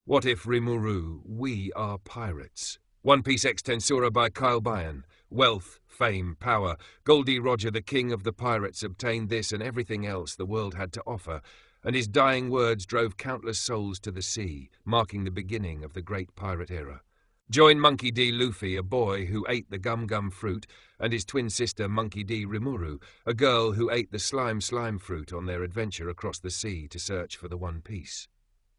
What if Rimuru, we are pirates? One Piece X Tensura by KyleBayan. Wealth, fame, power. Gol D Roger, the king of the pirates, obtained this and everything else the world had to offer, and his dying words drove countless souls to the sea, marking the beginning of the great pirate era. Join Monkey D. Luffy, a boy who ate the gum-gum fruit, and his twin sister Monkey D. Rimuru, a girl who ate the slime fruit on their adventure across the sea to search for the One Piece.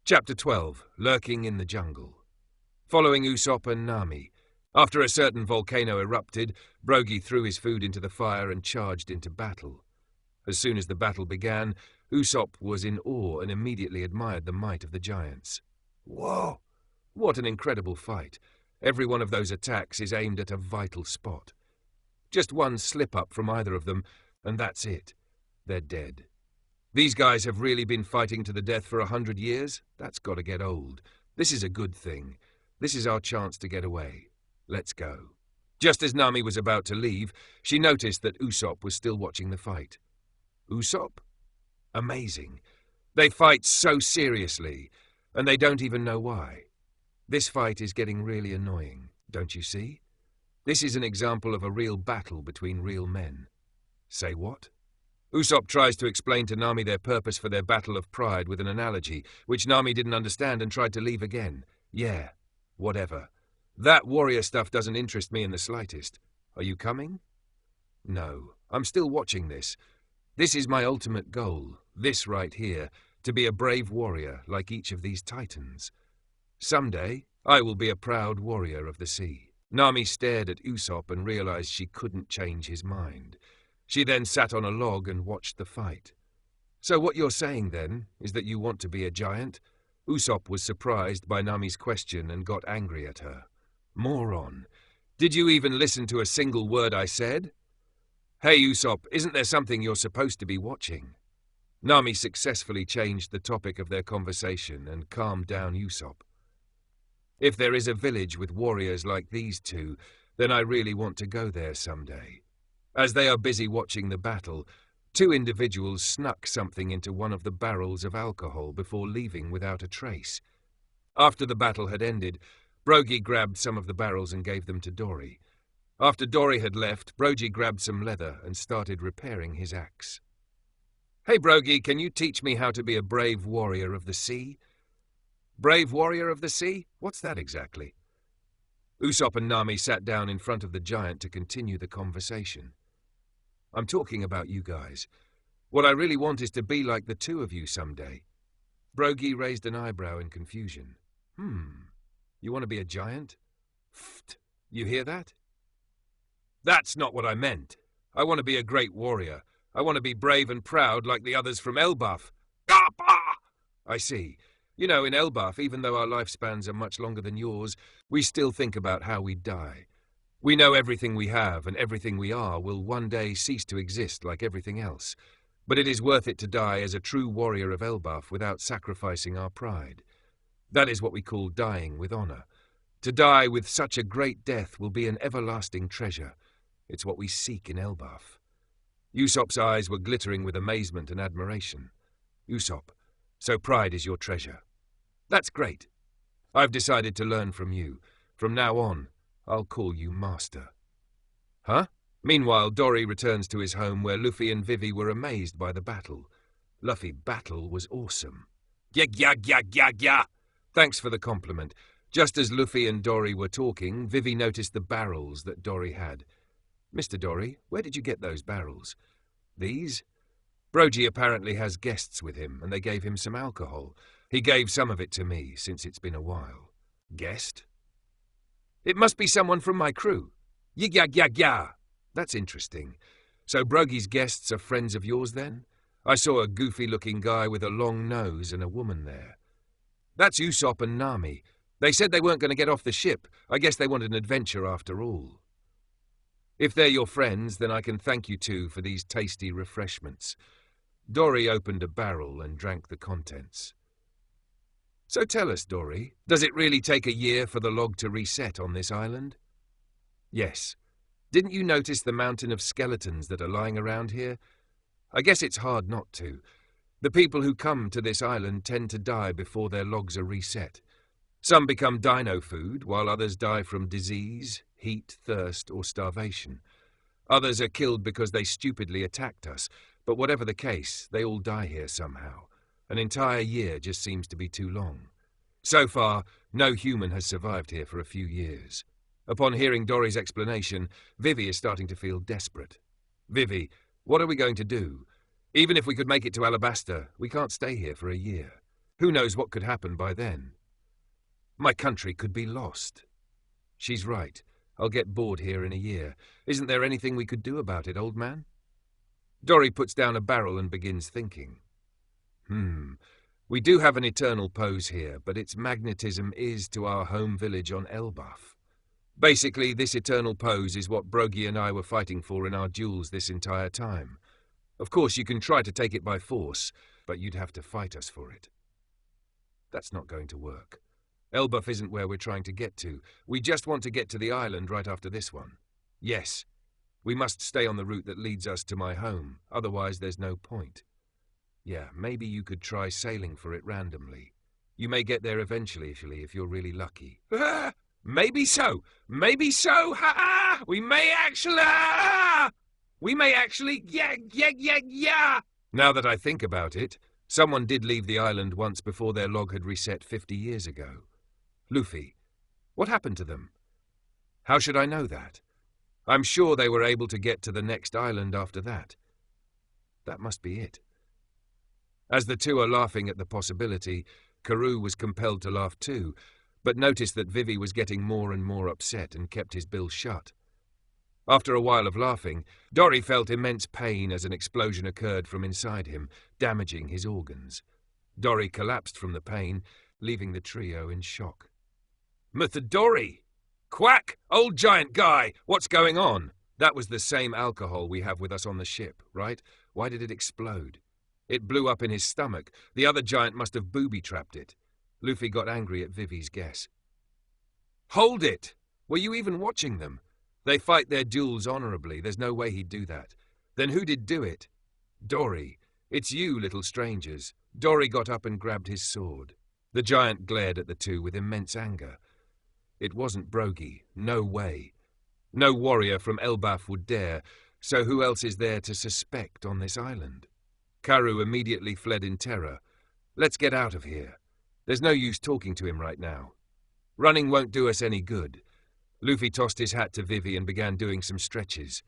Chapter 12. Lurking in the Jungle. Following Usopp and Nami. After a certain volcano erupted, Brogy threw his food into the fire and charged into battle. As soon as the battle began, Usopp was in awe and immediately admired the might of the giants. Whoa! What an incredible fight. Every one of those attacks is aimed at a vital spot. Just one slip-up from either of them, and that's it. They're dead. These guys have really been fighting to the death for 100 years? That's got to get old. This is a good thing. This is our chance to get away. Let's go. Just as Nami was about to leave, she noticed that Usopp was still watching the fight. Usopp? Amazing. They fight so seriously, and they don't even know why. This fight is getting really annoying, don't you see? This is an example of a real battle between real men. Say what? Usopp tries to explain to Nami their purpose for their battle of pride with an analogy, which Nami didn't understand and tried to leave again. Yeah, whatever. That warrior stuff doesn't interest me in the slightest. Are you coming? No, I'm still watching this. This is my ultimate goal, this right here, to be a brave warrior like each of these titans. Someday, I will be a proud warrior of the sea. Nami stared at Usopp and realized she couldn't change his mind. She then sat on a log and watched the fight. So what you're saying, then, is that you want to be a giant? Usopp was surprised by Nami's question and got angry at her. Moron. Did you even listen to a single word I said? Hey, Usopp, isn't there something you're supposed to be watching? Nami successfully changed the topic of their conversation and calmed down Usopp. If there is a village with warriors like these two, then I really want to go there someday. As they are busy watching the battle, two individuals snuck something into one of the barrels of alcohol before leaving without a trace. After the battle had ended, Brogy grabbed some of the barrels and gave them to Dory. After Dory had left, Brogy grabbed some leather and started repairing his axe. Hey Brogy, can you teach me how to be a brave warrior of the sea? Brave warrior of the sea? What's that exactly? Usopp and Nami sat down in front of the giant to continue the conversation. I'm talking about you guys. What I really want is to be like the two of you someday. Brogy raised an eyebrow in confusion. You want to be a giant? Pfft, you hear that? That's not what I meant. I want to be a great warrior. I want to be brave and proud like the others from Elbaf. I see. You know, in Elbaf, even though our lifespans are much longer than yours, we still think about how we die. We know everything we have and everything we are will one day cease to exist like everything else. But it is worth it to die as a true warrior of Elbaf without sacrificing our pride. That is what we call dying with honor. To die with such a great death will be an everlasting treasure. It's what we seek in Elbaf. Usopp's eyes were glittering with amazement and admiration. Usopp, so pride is your treasure. That's great. I've decided to learn from you. From now on, I'll call you Master. Huh? Meanwhile, Dory returns to his home where Luffy and Vivi were amazed by the battle. Luffy, battle was awesome. Yeah. Thanks for the compliment. Just as Luffy and Dory were talking, Vivi noticed the barrels that Dory had. Mr. Dory, where did you get those barrels? These? Brogy apparently has guests with him, and they gave him some alcohol. He gave some of it to me, since it's been a while. Guest? It must be someone from my crew. Yeah. That's interesting. So Brogy's guests are friends of yours, then? I saw a goofy-looking guy with a long nose and a woman there. That's Usopp and Nami. They said they weren't going to get off the ship. I guess they wanted an adventure after all. If they're your friends, then I can thank you two for these tasty refreshments. Dory opened a barrel and drank the contents. So tell us, Dory, does it really take a year for the log to reset on this island? Yes. Didn't you notice the mountain of skeletons that are lying around here? I guess it's hard not to. The people who come to this island tend to die before their logs are reset. Some become dino food, while others die from disease, heat, thirst, or starvation. Others are killed because they stupidly attacked us, but whatever the case, they all die here somehow. An entire year just seems to be too long. So far, no human has survived here for a few years. Upon hearing Dory's explanation, Vivi is starting to feel desperate. Vivi, what are we going to do? Even if we could make it to Alabaster, we can't stay here for a year. Who knows what could happen by then? My country could be lost. She's right. I'll get bored here in a year. Isn't there anything we could do about it, old man? Dory puts down a barrel and begins thinking. We do have an eternal pose here, but its magnetism is to our home village on Elbaf. Basically, this eternal pose is what Brogy and I were fighting for in our duels this entire time. Of course, you can try to take it by force, but you'd have to fight us for it. That's not going to work. Elbaf isn't where we're trying to get to. We just want to get to the island right after this one. Yes, we must stay on the route that leads us to my home, otherwise there's no point. Yeah, maybe you could try sailing for it randomly. You may get there eventually if you're really lucky. Maybe so, ha! We may actually, yeah! Now that I think about it, someone did leave the island once before their log had reset 50 years ago. Luffy. What happened to them? How should I know that? I'm sure they were able to get to the next island after that. That must be it. As the two are laughing at the possibility, Karoo was compelled to laugh too, but noticed that Vivi was getting more and more upset and kept his bill shut. After a while of laughing, Dory felt immense pain as an explosion occurred from inside him, damaging his organs. Dory collapsed from the pain, leaving the trio in shock. Dory! Quack! Old giant guy! What's going on? That was the same alcohol we have with us on the ship, right? Why did it explode? It blew up in his stomach. The other giant must have booby-trapped it. Luffy got angry at Vivi's guess. Hold it! Were you even watching them? They fight their duels honorably. There's no way he'd do that. Then who did do it? Dory. It's you, little strangers. Dory got up and grabbed his sword. The giant glared at the two with immense anger. It wasn't Brogy. No way. No warrior from Elbaf would dare, so who else is there to suspect on this island? Karoo immediately fled in terror. Let's get out of here. There's no use talking to him right now. Running won't do us any good. Luffy tossed his hat to Vivi and began doing some stretches.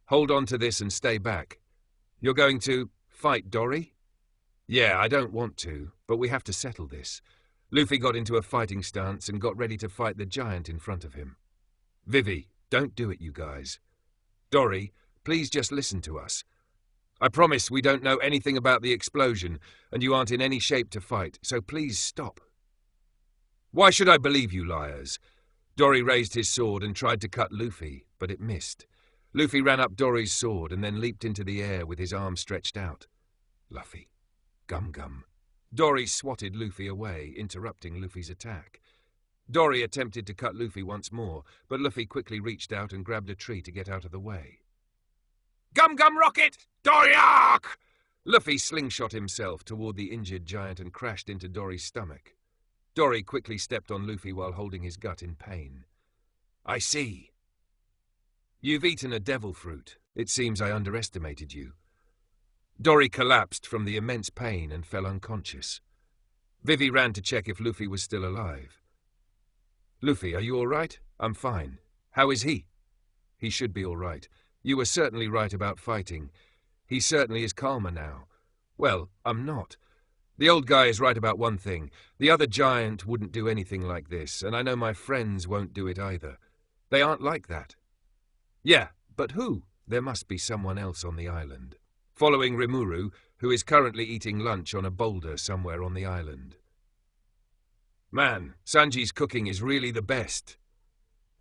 Hold on to this and stay back. You're going to fight Dory? Yeah, I don't want to, but we have to settle this. Luffy got into a fighting stance and got ready to fight the giant in front of him. Vivi, don't do it, you guys. Dory, please just listen to us. I promise we don't know anything about the explosion, and you aren't in any shape to fight, so please stop. Why should I believe you liars? Dory raised his sword and tried to cut Luffy, but it missed. Luffy ran up Dory's sword and then leaped into the air with his arm stretched out. Luffy. Gum Gum. Dory swatted Luffy away, interrupting Luffy's attack. Dory attempted to cut Luffy once more, but Luffy quickly reached out and grabbed a tree to get out of the way. Gum Gum Rocket! Dory-ark! Luffy slingshot himself toward the injured giant and crashed into Dory's stomach. Dory quickly stepped on Luffy while holding his gut in pain. I see. You've eaten a devil fruit. It seems I underestimated you. Dory collapsed from the immense pain and fell unconscious. Vivi ran to check if Luffy was still alive. Luffy, are you all right? I'm fine. How is he? He should be all right. You were certainly right about fighting. He certainly is calmer now. Well, I'm not. The old guy is right about one thing. The other giant wouldn't do anything like this, and I know my friends won't do it either. They aren't like that. Yeah, but who? There must be someone else on the island. Following Rimuru, who is currently eating lunch on a boulder somewhere on the island. Man, Sanji's cooking is really the best.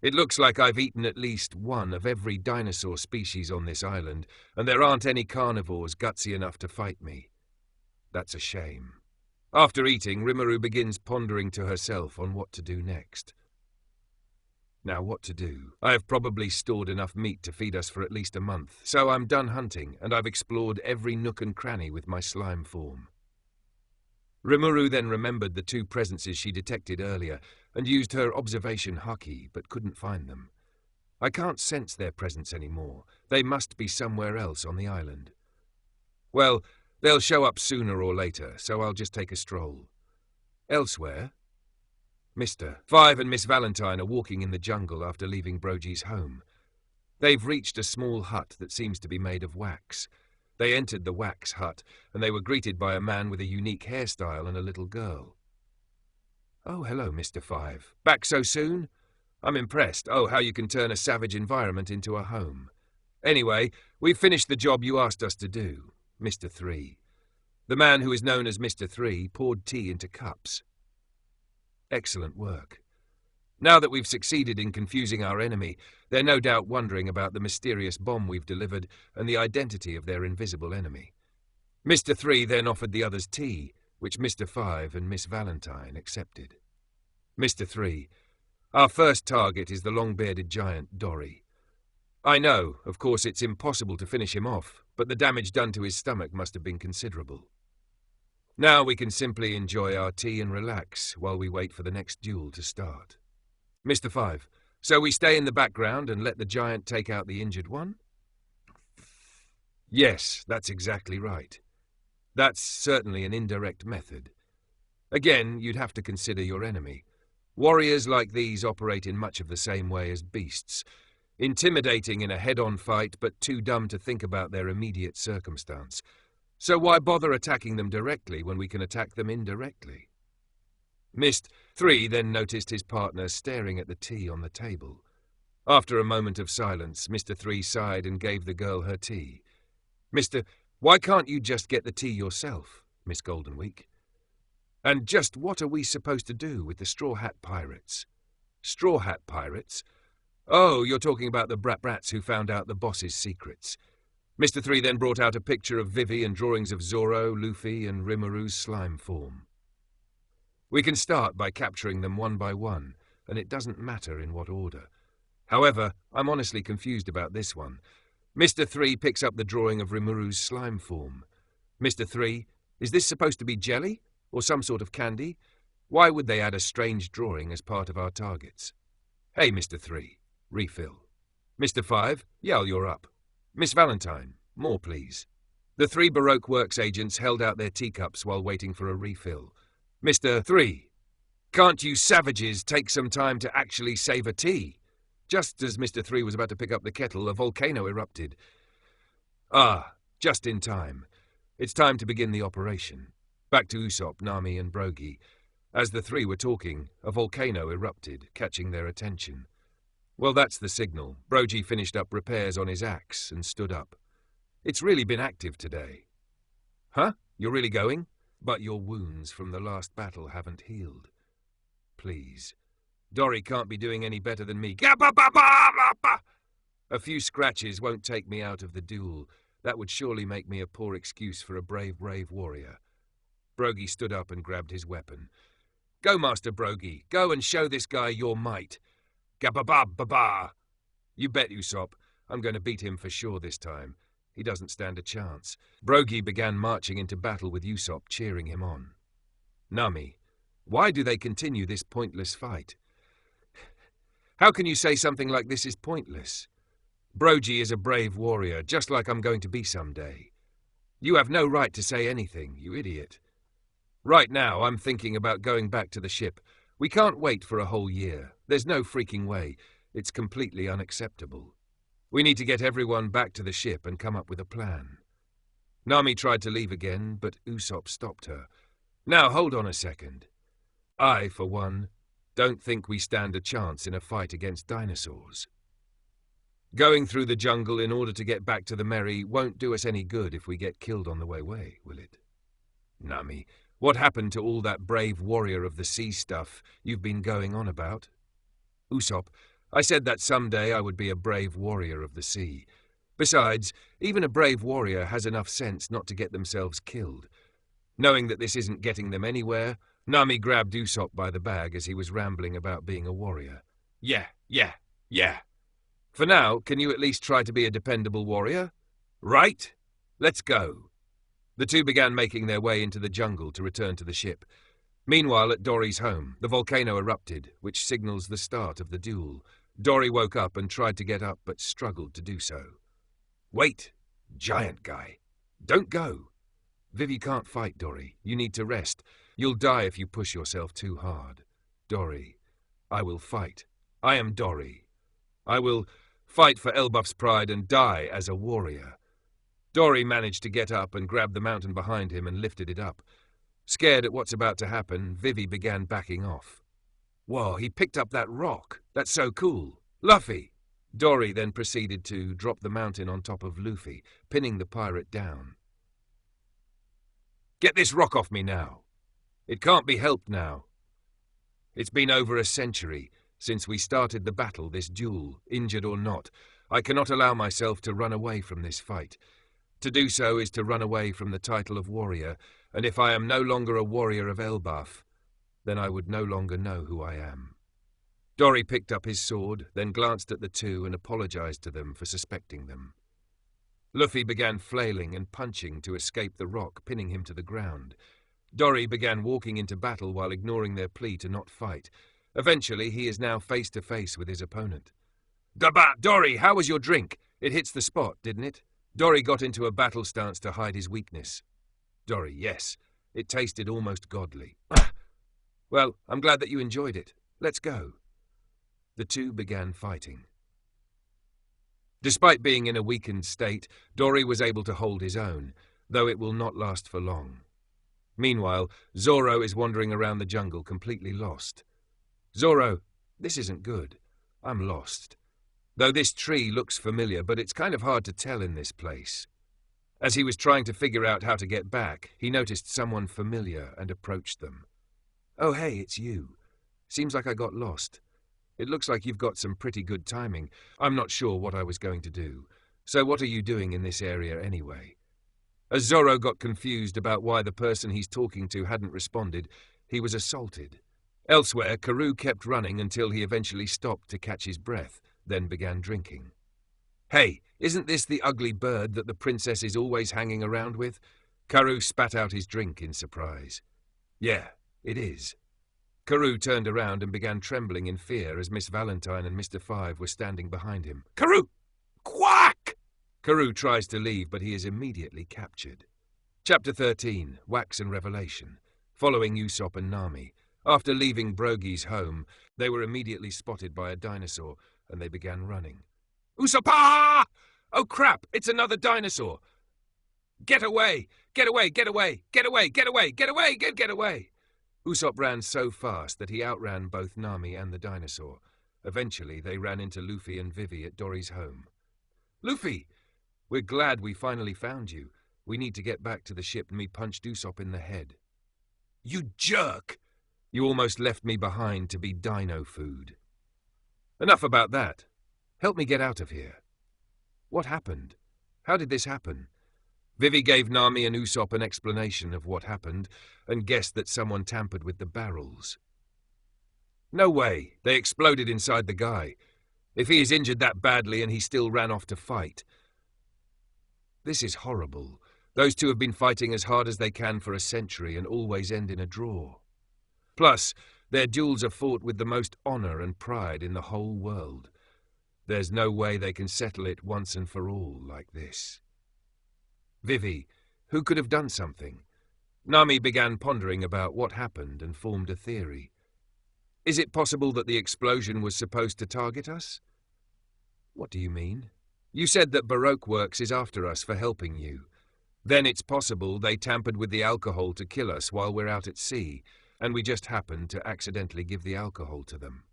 It looks like I've eaten at least one of every dinosaur species on this island, and there aren't any carnivores gutsy enough to fight me. That's a shame. After eating, Rimuru begins pondering to herself on what to do next. Now what to do? I have probably stored enough meat to feed us for at least a month, so I'm done hunting, and I've explored every nook and cranny with my slime form. Rimuru then remembered the two presences she detected earlier and used her observation haki, but couldn't find them. I can't sense their presence anymore. They must be somewhere else on the island. Well, they'll show up sooner or later, so I'll just take a stroll. Elsewhere, Mr. 5 and Miss Valentine are walking in the jungle after leaving Brogy's home. They've reached a small hut that seems to be made of wax. They entered the wax hut, and they were greeted by a man with a unique hairstyle and a little girl. "Oh, hello, Mr. 5. Back so soon? I'm impressed. Oh, how you can turn a savage environment into a home. Anyway, we've finished the job you asked us to do, Mr. 3. The man who is known as Mr. 3 poured tea into cups. Excellent work. Now that we've succeeded in confusing our enemy, they're no doubt wondering about the mysterious bomb we've delivered and the identity of their invisible enemy. Mr. 3 then offered the others tea, which Mr. 5 and Miss Valentine accepted. Mr. 3, our first target is the long-bearded giant Dory. I know, of course, it's impossible to finish him off, but the damage done to his stomach must have been considerable. Now we can simply enjoy our tea and relax while we wait for the next duel to start. Mr. 5, so we stay in the background and let the giant take out the injured one? Yes, that's exactly right. That's certainly an indirect method. Again, you'd have to consider your enemy. Warriors like these operate in much of the same way as beasts, intimidating in a head-on fight but too dumb to think about their immediate circumstance. So why bother attacking them directly when we can attack them indirectly? Mr. 3 then noticed his partner staring at the tea on the table. After a moment of silence, Mr. 3 sighed and gave the girl her tea. Mr. Why can't you just get the tea yourself, Miss Goldenweek? And just what are we supposed to do with the Straw Hat Pirates? Straw Hat Pirates? Oh, you're talking about the brats who found out the boss's secrets. Mr. 3 then brought out a picture of Vivi and drawings of Zoro, Luffy, and Rimuru's slime form. We can start by capturing them one by one, and it doesn't matter in what order. However, I'm honestly confused about this one. Mr. 3 picks up the drawing of Rimuru's slime form. Mr. 3, is this supposed to be jelly, or some sort of candy? Why would they add a strange drawing as part of our targets? Hey, Mr. 3, refill. Mr. 5, Yal, you're up. Miss Valentine, more please. The 3 Baroque Works agents held out their teacups while waiting for a refill. Mr. 3, can't you savages take some time to actually save a tea? Just as Mr. 3 was about to pick up the kettle, a volcano erupted. Ah, just in time. It's time to begin the operation. Back to Usopp, Nami, and Brogy. As the 3 were talking, a volcano erupted, catching their attention. Well, that's the signal. Brogy finished up repairs on his axe and stood up. It's really been active today. Huh? You're really going? But your wounds from the last battle haven't healed. Please. Dory can't be doing any better than me. A few scratches won't take me out of the duel. That would surely make me a poor excuse for a brave warrior. Brogy stood up and grabbed his weapon. Go, Master Brogy. Go and show this guy your might. Gabba-ba-ba-ba! You bet, Usopp. I'm going to beat him for sure this time. He doesn't stand a chance. Brogy began marching into battle with Usopp cheering him on. Nami, why do they continue this pointless fight? How can you say something like this is pointless? Brogy is a brave warrior, just like I'm going to be someday. You have no right to say anything, you idiot. Right now, I'm thinking about going back to the ship. We can't wait for a whole year. There's no freaking way. It's completely unacceptable. We need to get everyone back to the ship and come up with a plan. Nami tried to leave again, but Usopp stopped her. Now, hold on a second. I, for one, don't think we stand a chance in a fight against dinosaurs. Going through the jungle in order to get back to the Merry won't do us any good if we get killed on the way, will it? Nami, what happened to all that brave warrior of the sea stuff you've been going on about? Usopp, I said that someday I would be a brave warrior of the sea. Besides, even a brave warrior has enough sense not to get themselves killed. Knowing that this isn't getting them anywhere, Nami grabbed Usopp by the bag as he was rambling about being a warrior. Yeah. For now, can you at least try to be a dependable warrior? Right? Let's go. The two began making their way into the jungle to return to the ship. Meanwhile, at Dory's home, the volcano erupted, which signals the start of the duel. Dory woke up and tried to get up, but struggled to do so. "Wait, giant guy. Don't go." "Vivi can't fight, Dory. You need to rest. You'll die if you push yourself too hard." "Dory, I will fight. I am Dory. I will fight for Elbaf's pride and die as a warrior." Dory managed to get up and grabbed the mountain behind him and lifted it up. Scared at what's about to happen, Vivi began backing off. "Whoa, he picked up that rock. That's so cool. Luffy!" Dory then proceeded to drop the mountain on top of Luffy, pinning the pirate down. "Get this rock off me now. It can't be helped now. It's been over a century since we started the battle, this duel, injured or not. I cannot allow myself to run away from this fight. To do so is to run away from the title of warrior, and if I am no longer a warrior of Elbaf, then I would no longer know who I am." Dory picked up his sword, then glanced at the two and apologized to them for suspecting them. Luffy began flailing and punching to escape the rock, pinning him to the ground. Dory began walking into battle while ignoring their plea to not fight. Eventually, he is now face to face with his opponent. Dory, how was your drink? It hits the spot, didn't it?" Dory got into a battle stance to hide his weakness. Dory, yes. It tasted almost godly. "Well, I'm glad that you enjoyed it. Let's go." The two began fighting. Despite being in a weakened state, Dory was able to hold his own, though it will not last for long. Meanwhile, Zoro is wandering around the jungle completely lost. "Zoro, this isn't good. I'm lost. Though this tree looks familiar, but it's kind of hard to tell in this place." As he was trying to figure out how to get back, he noticed someone familiar and approached them. "Oh, hey, it's you. Seems like I got lost. It looks like you've got some pretty good timing. I'm not sure what I was going to do. So what are you doing in this area anyway?" As Zoro got confused about why the person he's talking to hadn't responded, he was assaulted. Elsewhere, Karoo kept running until he eventually stopped to catch his breath, then began drinking. "Hey, isn't this the ugly bird that the princess is always hanging around with?" Karoo spat out his drink in surprise. "Yeah, it is." Karoo turned around and began trembling in fear as Miss Valentine and Mr. Five were standing behind him. "Karoo! Quack!" Karoo tries to leave, but he is immediately captured. Chapter 13, Wax and Revelation. Following Usopp and Nami. After leaving Brogy's home, they were immediately spotted by a dinosaur, and they began running. "Usopp! Ah! Oh crap, it's another dinosaur! Get away! Get away! Get away! Get away! Get away! Get away! Get away!" Usopp ran so fast that he outran both Nami and the dinosaur. Eventually, they ran into Luffy and Vivi at Dory's home. "Luffy! We're glad we finally found you. We need to get back to the ship and we punched Usopp in the head." "You jerk! You almost left me behind to be dino food." "Enough about that. Help me get out of here." "What happened? How did this happen?" Vivi gave Nami and Usopp an explanation of what happened and guessed that someone tampered with the barrels. "No way. They exploded inside the guy. If he is injured that badly and he still ran off to fight. This is horrible. Those two have been fighting as hard as they can for a century and always end in a draw. Plus, their duels are fought with the most honor and pride in the whole world. There's no way they can settle it once and for all like this." "Vivi, who could have done something?" Nami began pondering about what happened and formed a theory. "Is it possible that the explosion was supposed to target us?" "What do you mean?" "You said that Baroque Works is after us for helping you. Then it's possible they tampered with the alcohol to kill us while we're out at sea, and we just happened to accidentally give the alcohol to them."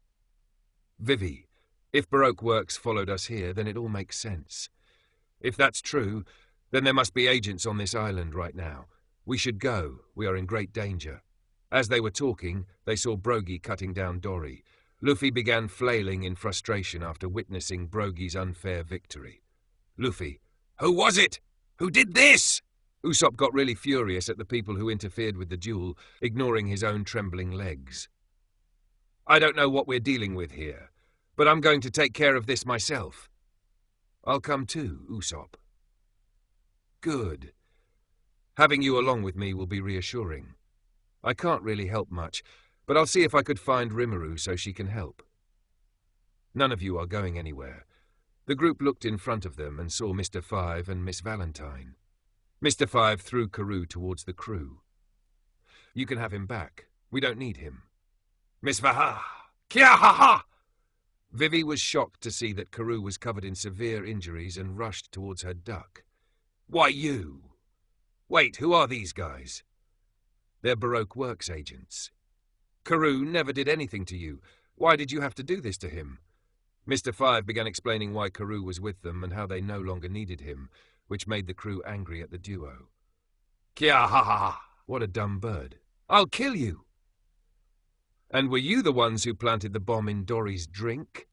"Vivi, if Baroque Works followed us here, then it all makes sense. If that's true, then there must be agents on this island right now. We should go. We are in great danger." As they were talking, they saw Brogy cutting down Dory. Luffy began flailing in frustration after witnessing Brogy's unfair victory. "Luffy, who was it? Who did this?" Usopp got really furious at the people who interfered with the duel, ignoring his own trembling legs. "I don't know what we're dealing with here, but I'm going to take care of this myself." "I'll come too, Usopp." "Good. Having you along with me will be reassuring. I can't really help much, but I'll see if I could find Rimuru so she can help. None of you are going anywhere. The group looked in front of them and saw Mr. Five and Miss Valentine. Mr. Five threw Karoo towards the crew. You can have him back. We don't need him. Miss Vaha! Kia ha ha! Vivi was shocked to see that Karoo was covered in severe injuries and rushed towards her duck. Why you? Wait, who are these guys? They're Baroque Works agents. Karoo never did anything to you. Why did you have to do this to him? Mr. Five began explaining why Karoo was with them and how they no longer needed him, which made the crew angry at the duo. Kia ha ha ha! What a dumb bird. I'll kill you! And were you the ones who planted the bomb in Dory's drink?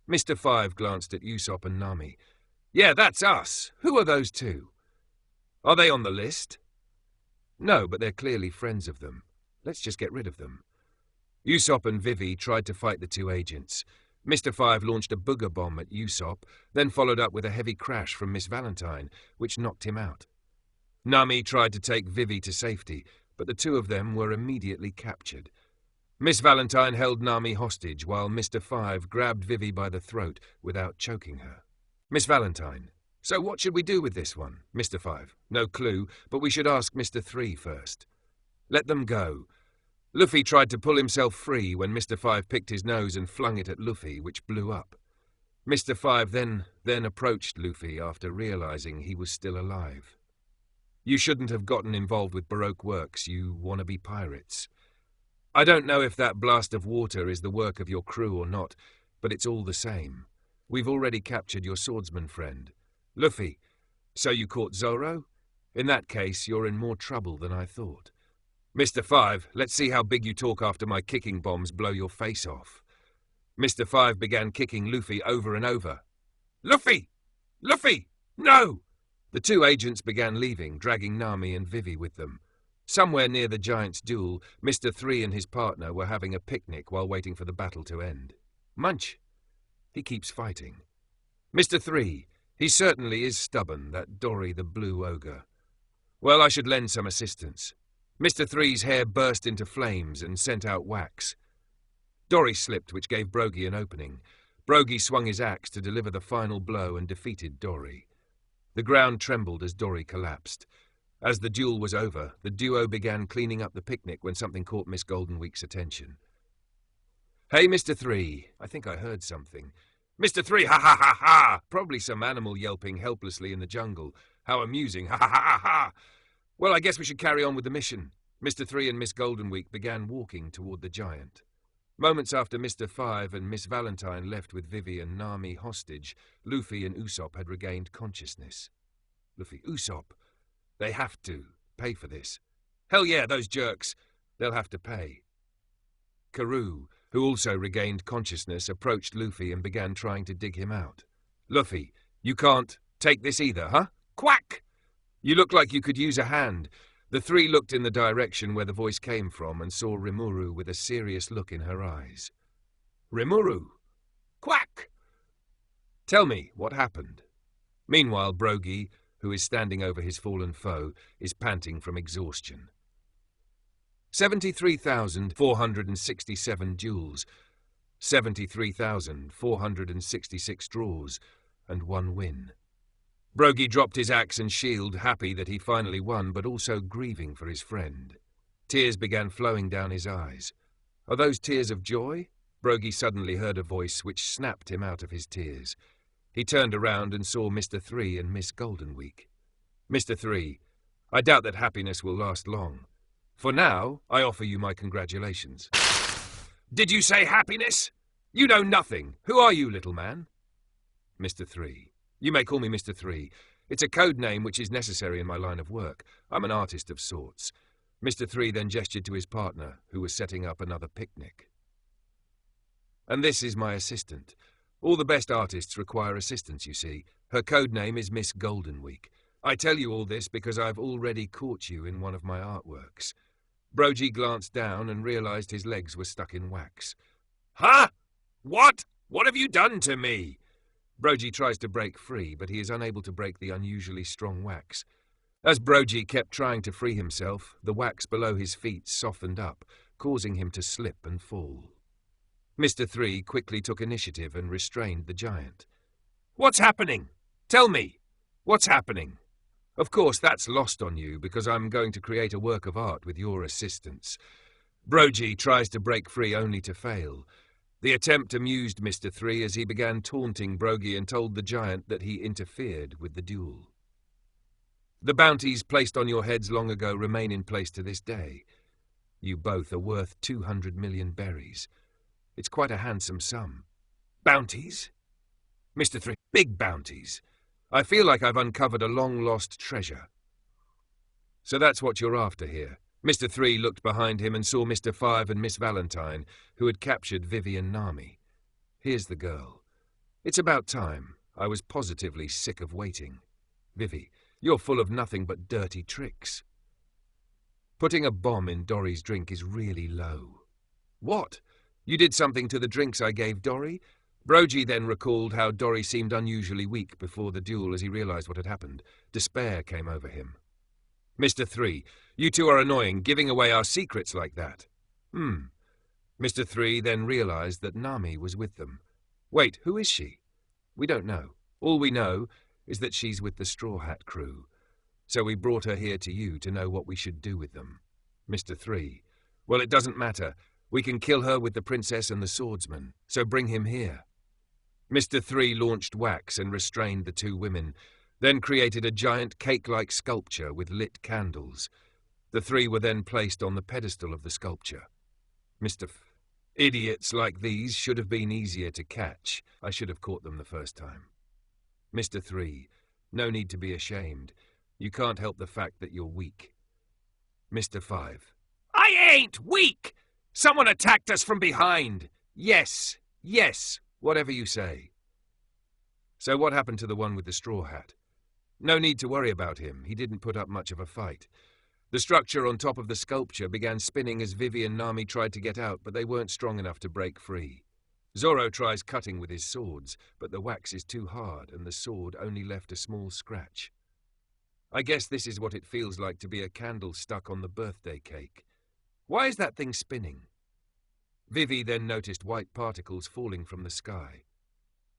Mr. Five glanced at Usopp and Nami. Yeah, that's us. Who are those two? Are they on the list? No, but they're clearly friends of them. Let's just get rid of them. Usopp and Vivi tried to fight the two agents. Mr. Five launched a booger bomb at Usopp, then followed up with a heavy crash from Miss Valentine, which knocked him out. Nami tried to take Vivi to safety, but the two of them were immediately captured. Miss Valentine held Nami hostage while Mr. Five grabbed Vivi by the throat without choking her. Miss Valentine, so what should we do with this one? Mr. Five, no clue, but we should ask Mr. Three first. Let them go. Luffy tried to pull himself free when Mr. Five picked his nose and flung it at Luffy, which blew up. Mr. Five then approached Luffy after realizing he was still alive. You shouldn't have gotten involved with Baroque Works, you wannabe pirates. I don't know if that blast of water is the work of your crew or not, but it's all the same. We've already captured your swordsman friend. Luffy, so you caught Zoro? In that case, you're in more trouble than I thought. Mr. Five, let's see how big you talk after my kicking bombs blow your face off. Mr. Five began kicking Luffy over and over. Luffy! Luffy! No! The two agents began leaving, dragging Nami and Vivi with them. Somewhere near the Giant's duel, Mr. Three and his partner were having a picnic while waiting for the battle to end. Munch! He keeps fighting. Mr. Three, he certainly is stubborn, that Dory the Blue Ogre. Well, I should lend some assistance. Mr. Three's hair burst into flames and sent out wax. Dory slipped, which gave Brogy an opening. Brogy swung his axe to deliver the final blow and defeated Dory. The ground trembled as Dory collapsed. As the duel was over, the duo began cleaning up the picnic when something caught Miss Goldenweek's attention. Hey, Mr. Three, I think I heard something. Mr. Three, ha ha ha ha! Probably some animal yelping helplessly in the jungle. How amusing, ha ha ha ha! Well, I guess we should carry on with the mission. Mr. Three and Miss Goldenweek began walking toward the giant. Moments after Mr. Five and Miss Valentine left with Vivi and Nami hostage, Luffy and Usopp had regained consciousness. Luffy, Usopp, they have to pay for this. Hell yeah, those jerks. They'll have to pay. Karoo, who also regained consciousness, approached Luffy and began trying to dig him out. Luffy, you can't take this either, huh? Quack! You look like you could use a hand. The three looked in the direction where the voice came from and saw Rimuru with a serious look in her eyes. Rimuru! Quack! Tell me, what happened? Meanwhile, Brogy, who is standing over his fallen foe, is panting from exhaustion. 73,467 jewels, 73,466 draws, and 1 win. Brogy dropped his axe and shield, happy that he finally won, but also grieving for his friend. Tears began flowing down his eyes. Are those tears of joy? Brogy suddenly heard a voice which snapped him out of his tears. He turned around and saw Mr. Three and Miss Goldenweek. Mr. Three, I doubt that happiness will last long. For now, I offer you my congratulations. Did you say happiness? You know nothing. Who are you, little man? Mr. Three. You may call me Mr. Three. It's a code name which is necessary in my line of work. I'm an artist of sorts. Mr. Three then gestured to his partner, who was setting up another picnic. And this is my assistant. All the best artists require assistants, you see. Her code name is Miss Goldenweek. I tell you all this because I've already caught you in one of my artworks. Brogy glanced down and realized his legs were stuck in wax. Huh? What? What have you done to me? Brogy tries to break free, but he is unable to break the unusually strong wax. As Brogy kept trying to free himself, the wax below his feet softened up, causing him to slip and fall. Mr. 3 quickly took initiative and restrained the giant. "What's happening? Tell me! What's happening? Of course, that's lost on you, because I'm going to create a work of art with your assistance." Brogy tries to break free only to fail. The attempt amused Mr. 3 as he began taunting Brogy and told the giant that he interfered with the duel. "The bounties placed on your heads long ago remain in place to this day. You both are worth 200 million berries. It's quite a handsome sum." "Bounties?" Mr. 3, "Big bounties. I feel like I've uncovered a long-lost treasure." "So that's what you're after here." Mr. 3 looked behind him and saw Mr. 5 and Miss Valentine, who had captured Vivian Nami. "Here's the girl. It's about time. I was positively sick of waiting. Vivi, you're full of nothing but dirty tricks. Putting a bomb in Dory's drink is really low." "What? You did something to the drinks I gave Dory?" Brogy then recalled how Dory seemed unusually weak before the duel as he realized what had happened. Despair came over him. "Mr. 3, you two are annoying, giving away our secrets like that." Mr. 3 then realized that Nami was with them. "Wait, who is she?" "We don't know. All we know is that she's with the Straw Hat crew. So we brought her here to you to know what we should do with them." Mr. 3, "Well, it doesn't matter. We can kill her with the princess and the swordsman, so bring him here." Mr. 3 launched wax and restrained the two women, then created a giant cake-like sculpture with lit candles. The three were then placed on the pedestal of the sculpture. Mr. "Idiots like these should have been easier to catch. I should have caught them the first time." Mr. 3, "No need to be ashamed. You can't help the fact that you're weak." Mr. 5, "I ain't weak! Someone attacked us from behind." Yes, whatever you say." "So what happened to the one with the straw hat?" "No need to worry about him. He didn't put up much of a fight. The structure on top of the sculpture began spinning as Vivi and Nami tried to get out, but they weren't strong enough to break free. Zoro tries cutting with his swords, but the wax is too hard and the sword only left a small scratch. I guess this is what it feels like to be a candle stuck on the birthday cake. Why is that thing spinning?" Vivi then noticed white particles falling from the sky.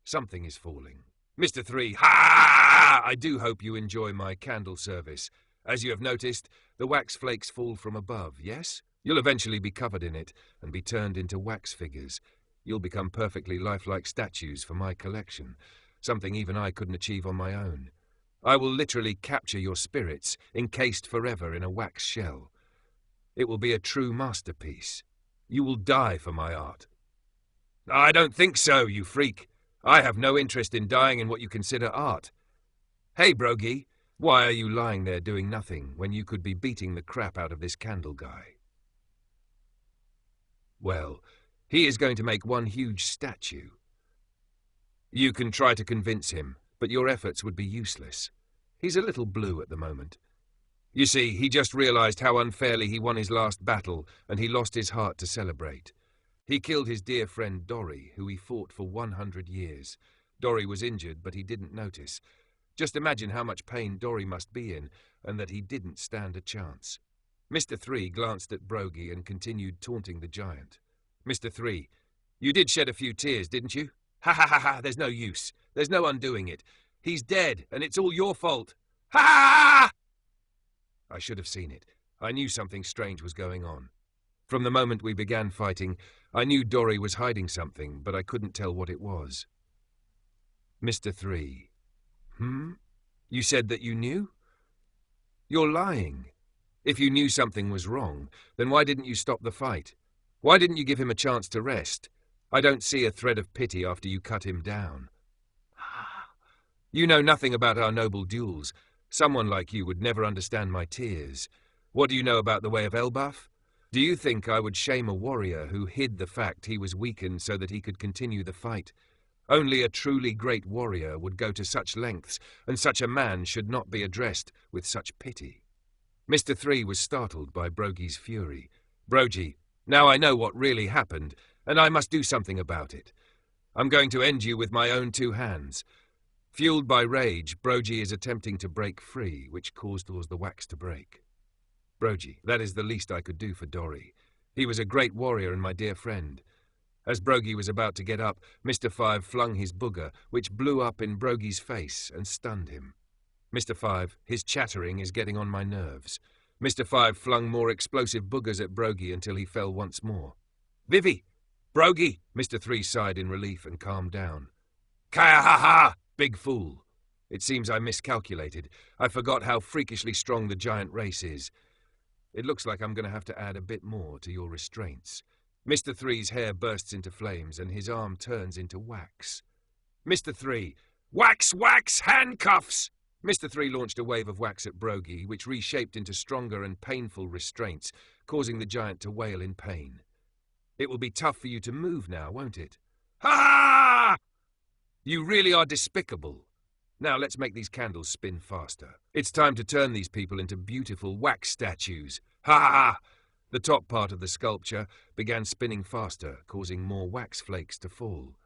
Something is falling. Mr. 3, "Ha! I do hope you enjoy my candle service. As you have noticed, the wax flakes fall from above, yes? You'll eventually be covered in it and be turned into wax figures. You'll become perfectly lifelike statues for my collection, something even I couldn't achieve on my own. I will literally capture your spirits, encased forever in a wax shell. It will be a true masterpiece. You will die for my art." "I don't think so, you freak. I have no interest in dying in what you consider art. Hey, Brogy, why are you lying there doing nothing when you could be beating the crap out of this candle guy?" "Well, he is going to make one huge statue. You can try to convince him, but your efforts would be useless. He's a little blue at the moment. You see, he just realized how unfairly he won his last battle, and he lost his heart to celebrate. He killed his dear friend Dory, who he fought for 100 years. Dory was injured, but he didn't notice. Just imagine how much pain Dory must be in, and that he didn't stand a chance." Mr. 3 glanced at Brogy and continued taunting the giant. "Mr. 3, you did shed a few tears, didn't you? Ha ha ha ha, there's no use. There's no undoing it. He's dead, and it's all your fault. Ha ha ha! I should have seen it. I knew something strange was going on. From the moment we began fighting, I knew Dory was hiding something, but I couldn't tell what it was." Mr. 3, You said that you knew? You're lying. If you knew something was wrong, then why didn't you stop the fight? Why didn't you give him a chance to rest? I don't see a thread of pity after you cut him down. You know nothing about our noble duels. Someone like you would never understand my tears. What do you know about the way of Elbaf? Do you think I would shame a warrior who hid the fact he was weakened so that he could continue the fight? Only a truly great warrior would go to such lengths, and such a man should not be addressed with such pity. Mr. 3 was startled by Brogy's fury. "Brogy, now I know what really happened, and I must do something about it. I'm going to end you with my own two hands. Fueled by rage, Brogy is attempting to break free, which caused the wax to break. Brogy, that is the least I could do for Dory. He was a great warrior and my dear friend. As Brogy was about to get up, Mr. Five flung his booger, which blew up in Brogy's face and stunned him. Mr. Five, his chattering is getting on my nerves. Mr. Five flung more explosive boogers at Brogy until he fell once more. "Vivi! Brogy!" Mr. Three sighed in relief and calmed down. "Ka-ha-ha! Big fool! It seems I miscalculated. I forgot how freakishly strong the giant race is. It looks like I'm going to have to add a bit more to your restraints." Mr. Three's hair bursts into flames and his arm turns into wax. Mr. Three, "Wax, wax, handcuffs!" Mr. Three launched a wave of wax at Brogy, which reshaped into stronger and painful restraints, causing the giant to wail in pain. "It will be tough for you to move now, won't it?" "Ha! You really are despicable. Now let's make these candles spin faster. It's time to turn these people into beautiful wax statues. Ha! The top part of the sculpture began spinning faster, causing more wax flakes to fall.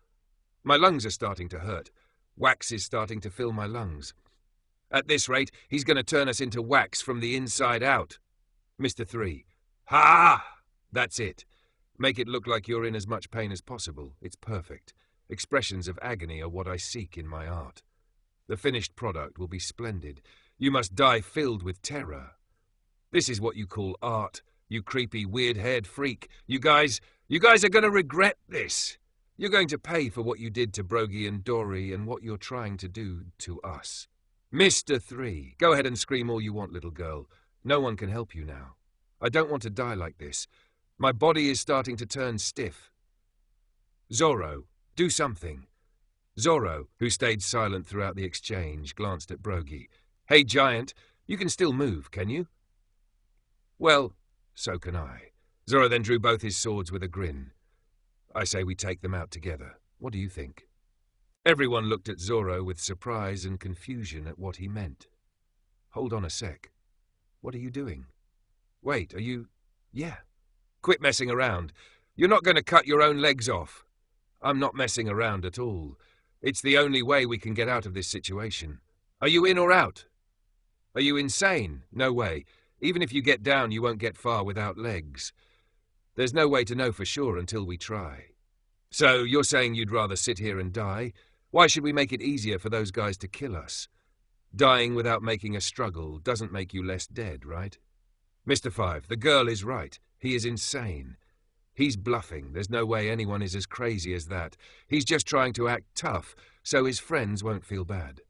My lungs are starting to hurt. Wax is starting to fill my lungs. At this rate, he's going to turn us into wax from the inside out. Mr. Three, "Ha! That's it. Make it look like you're in as much pain as possible. It's perfect. Expressions of agony are what I seek in my art. The finished product will be splendid. You must die filled with terror. This is what you call art, you creepy, weird-haired freak. You guys are going to regret this. You're going to pay for what you did to Brogy and Dory and what you're trying to do to us. Mr. Three, go ahead and scream all you want, little girl. No one can help you now. I don't want to die like this. My body is starting to turn stiff. Zoro, do something." Zoro, who stayed silent throughout the exchange, glanced at Brogy. "Hey, giant, you can still move, can you?" "Well, so can I." Zoro then drew both his swords with a grin. "I say we take them out together. What do you think?" Everyone looked at Zoro with surprise and confusion at what he meant. "Hold on a sec. What are you doing? Wait, are you... Yeah. Quit messing around. You're not going to cut your own legs off." "I'm not messing around at all. It's the only way we can get out of this situation. Are you in or out? Are you insane? No way. Even if you get down, you won't get far without legs. There's no way to know for sure until we try. So you're saying you'd rather sit here and die? Why should we make it easier for those guys to kill us? Dying without making a struggle doesn't make you less dead, right?" "Mr. Five, the girl is right. He is insane. He's bluffing. There's no way anyone is as crazy as that. He's just trying to act tough, so his friends won't feel bad."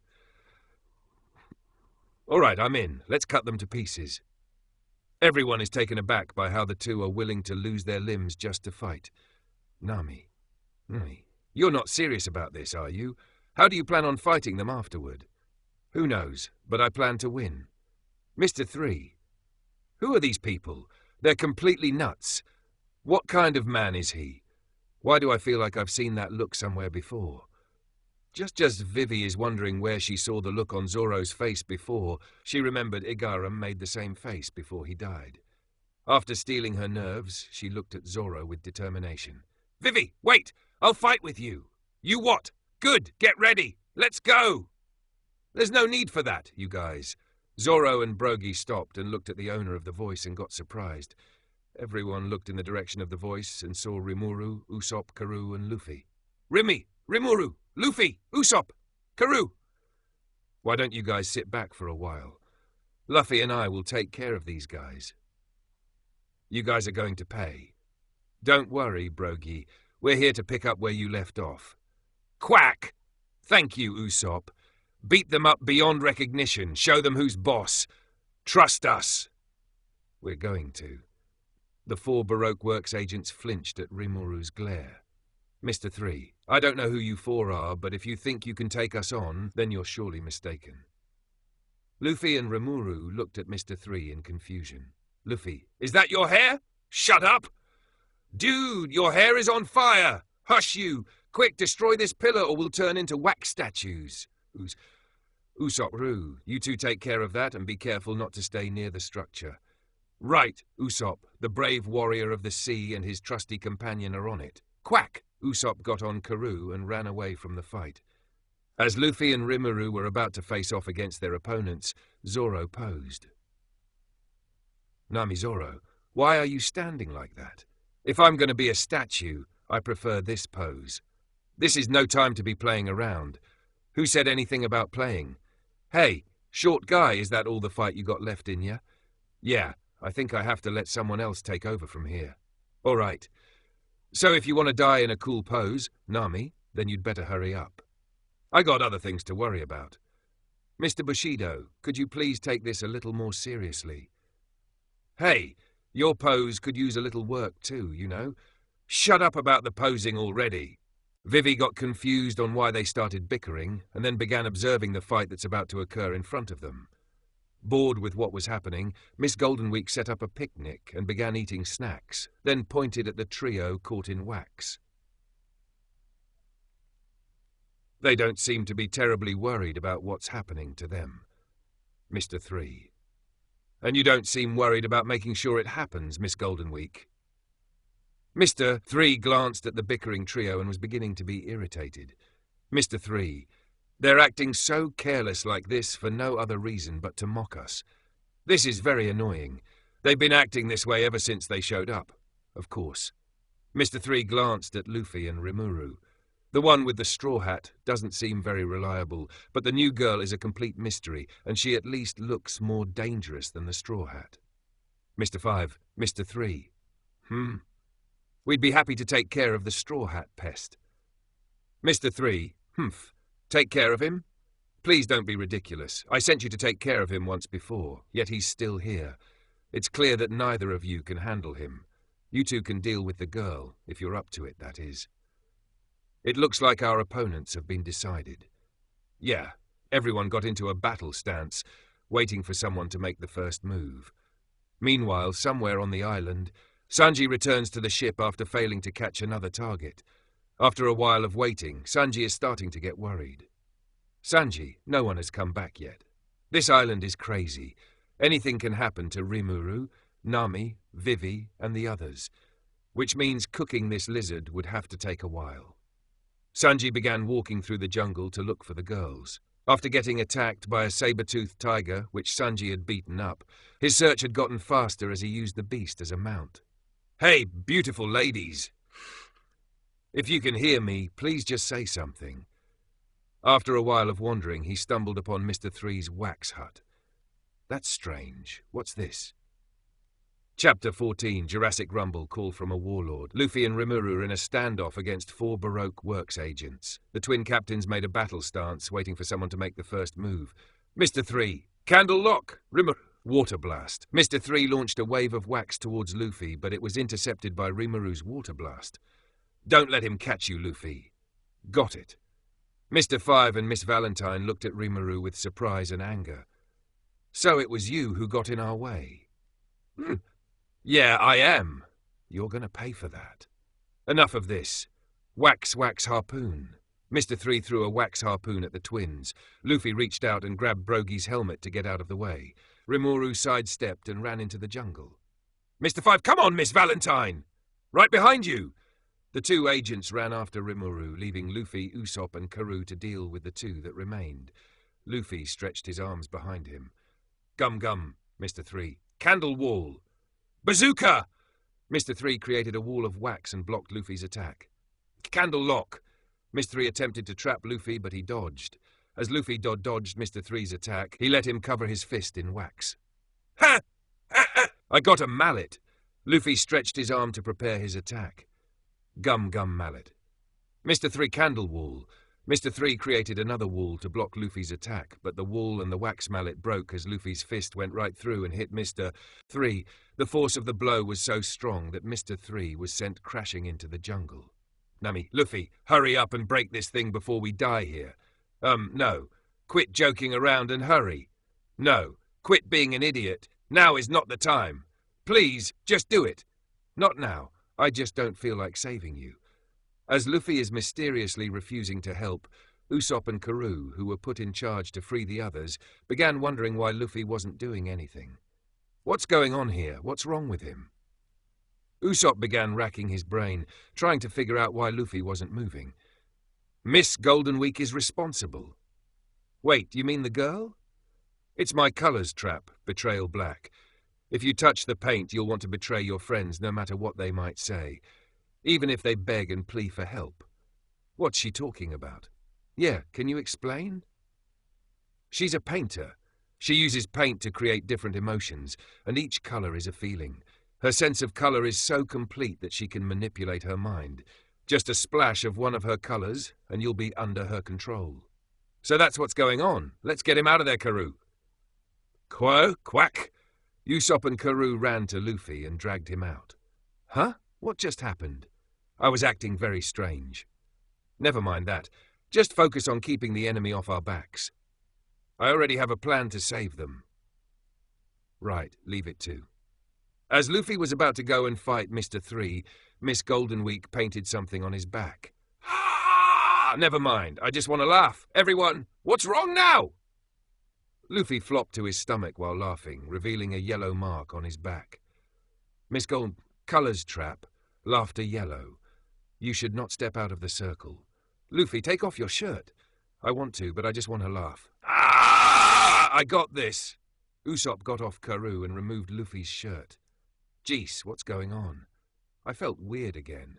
"All right, I'm in. Let's cut them to pieces." Everyone is taken aback by how the two are willing to lose their limbs just to fight. Nami, you're not serious about this, are you? How do you plan on fighting them afterward?" "Who knows, but I plan to win." "Mr. Three, who are these people? They're completely nuts. What kind of man is he? Why do I feel like I've seen that look somewhere before?" Just as Vivi is wondering where she saw the look on Zoro's face before, she remembered Igaram made the same face before he died. After stealing her nerves, she looked at Zoro with determination. "Vivi, wait! I'll fight with you!" "You what? Good! Get ready! Let's go!" "There's no need for that, you guys." Zoro and Brogy stopped and looked at the owner of the voice and got surprised. Everyone looked in the direction of the voice and saw Rimuru, Usopp, Karoo, and Luffy. Rimuru, Luffy, Usopp, Karoo. Why don't you guys sit back for a while? Luffy and I will take care of these guys. You guys are going to pay. Don't worry, Brogy. We're here to pick up where you left off. Quack! Thank you, Usopp. Beat them up beyond recognition. Show them who's boss. Trust us. We're going to. The 4 Baroque Works agents flinched at Rimuru's glare. Mr. Three, I don't know who you 4 are, but if you think you can take us on, then you're surely mistaken. Luffy and Rimuru looked at Mr. Three in confusion. Luffy, is that your hair? Shut up! Dude, your hair is on fire! Hush you! Quick, destroy this pillar or we'll turn into wax statues. Usopp, Roo, you two take care of that and be careful not to stay near the structure. Right, Usopp, the brave warrior of the sea and his trusty companion are on it. Quack! Usopp got on Karoo and ran away from the fight. As Luffy and Rimuru were about to face off against their opponents, Zoro posed. Nami Zoro, why are you standing like that? If I'm going to be a statue, I prefer this pose. This is no time to be playing around. Who said anything about playing? Hey, short guy, is that all the fight you got left in ya? Yeah, I think I have to let someone else take over from here. All right. So if you want to die in a cool pose, Nami, then you'd better hurry up. I got other things to worry about. Mr. Bushido, could you please take this a little more seriously? Hey, your pose could use a little work too, you know. Shut up about the posing already. Vivi got confused on why they started bickering and then began observing the fight that's about to occur in front of them. Bored with what was happening, Miss Goldenweek set up a picnic and began eating snacks, then pointed at the trio caught in wax. They don't seem to be terribly worried about what's happening to them. Mr. 3. And you don't seem worried about making sure it happens, Miss Goldenweek. Mr. 3 glanced at the bickering trio and was beginning to be irritated. Mr. 3, they're acting so careless like this for no other reason but to mock us. This is very annoying. They've been acting this way ever since they showed up, of course. Mr. 3 glanced at Luffy and Rimuru. The one with the straw hat doesn't seem very reliable, but the new girl is a complete mystery, and she at least looks more dangerous than the straw hat. Mr. 5, Mr. 3. We'd be happy to take care of the straw hat pest. Mr. 3, take care of him? Please don't be ridiculous. I sent you to take care of him once before, yet he's still here. It's clear that neither of you can handle him. You two can deal with the girl, if you're up to it, that is. It looks like our opponents have been decided. Yeah, everyone got into a battle stance, waiting for someone to make the first move. Meanwhile, somewhere on the island, Sanji returns to the ship after failing to catch another target. After a while of waiting, Sanji is starting to get worried. Sanji, no one has come back yet. This island is crazy. Anything can happen to Rimuru, Nami, Vivi, and the others, which means cooking this lizard would have to take a while. Sanji began walking through the jungle to look for the girls. After getting attacked by a saber-toothed tiger, which Sanji had beaten up, his search had gotten faster as he used the beast as a mount. Hey, beautiful ladies! If you can hear me, please just say something. After a while of wandering, he stumbled upon Mr. 3's wax hut. That's strange. What's this? Chapter 14, Jurassic Rumble, call from a warlord. Luffy and Rimuru are in a standoff against 4 Baroque works agents. The twin captains made a battle stance, waiting for someone to make the first move. Mr. 3, candle lock! Rimuru, water blast. Mr. 3 launched a wave of wax towards Luffy, but it was intercepted by Rimuru's water blast. Don't let him catch you, Luffy. Got it. Mr. 5 and Miss Valentine looked at Rimuru with surprise and anger. So it was you who got in our way. Yeah, I am. You're going to pay for that. Enough of this. Wax, wax, harpoon. Mr. 3 threw a wax harpoon at the twins. Luffy reached out and grabbed Brogy's helmet to get out of the way. Rimuru sidestepped and ran into the jungle. Mr. 5, come on, Miss Valentine! Right behind you! The 2 agents ran after Rimuru, leaving Luffy, Usopp, and Karoo to deal with the 2 that remained. Luffy stretched his arms behind him. Gum gum, Mr. 3. Candle wall! Bazooka! Mr. 3 created a wall of wax and blocked Luffy's attack. Candle lock! Mr. 3 attempted to trap Luffy, but he dodged. As Luffy dodged Mr. 3's attack, he let him cover his fist in wax. Ha! I got a mallet! Luffy stretched his arm to prepare his attack. Gum gum mallet. Mr. 3 candle wall. Mr. 3 created another wall to block Luffy's attack, but the wall and the wax mallet broke as Luffy's fist went right through and hit Mr. 3. The force of the blow was so strong that Mr. 3 was sent crashing into the jungle. Nami, Luffy, hurry up and break this thing before we die here. No. Quit joking around and hurry. No. Quit being an idiot. Now is not the time. Please, just do it. Not now. I just don't feel like saving you. As Luffy is mysteriously refusing to help, Usopp and Karoo, who were put in charge to free the others, began wondering why Luffy wasn't doing anything. What's going on here? What's wrong with him? Usopp began racking his brain, trying to figure out why Luffy wasn't moving. Miss Golden Week is responsible. Wait, you mean the girl? It's my colours trap, Betrayal Black. If you touch the paint, you'll want to betray your friends no matter what they might say, even if they beg and plead for help. What's she talking about? Yeah, can you explain? She's a painter. She uses paint to create different emotions, and each colour is a feeling. Her sense of colour is so complete that she can manipulate her mind. Just a splash of one of her colours, and you'll be under her control. So that's what's going on. Let's get him out of there, Karoo. Quack! Usopp and Karoo ran to Luffy and dragged him out. Huh? What just happened? I was acting very strange. Never mind that. Just focus on keeping the enemy off our backs. I already have a plan to save them. Right, leave it to. As Luffy was about to go and fight Mr. 3, Miss Golden Week painted something on his back. Ah! Never mind, I just want to laugh. Everyone, what's wrong now? Luffy flopped to his stomach while laughing, revealing a yellow mark on his back. Miss Gold, colours trap, laughter yellow. You should not step out of the circle. Luffy, take off your shirt. I want to, but I just want to laugh. Ah! I got this. Usopp got off Karoo and removed Luffy's shirt. Jeez, what's going on? I felt weird again.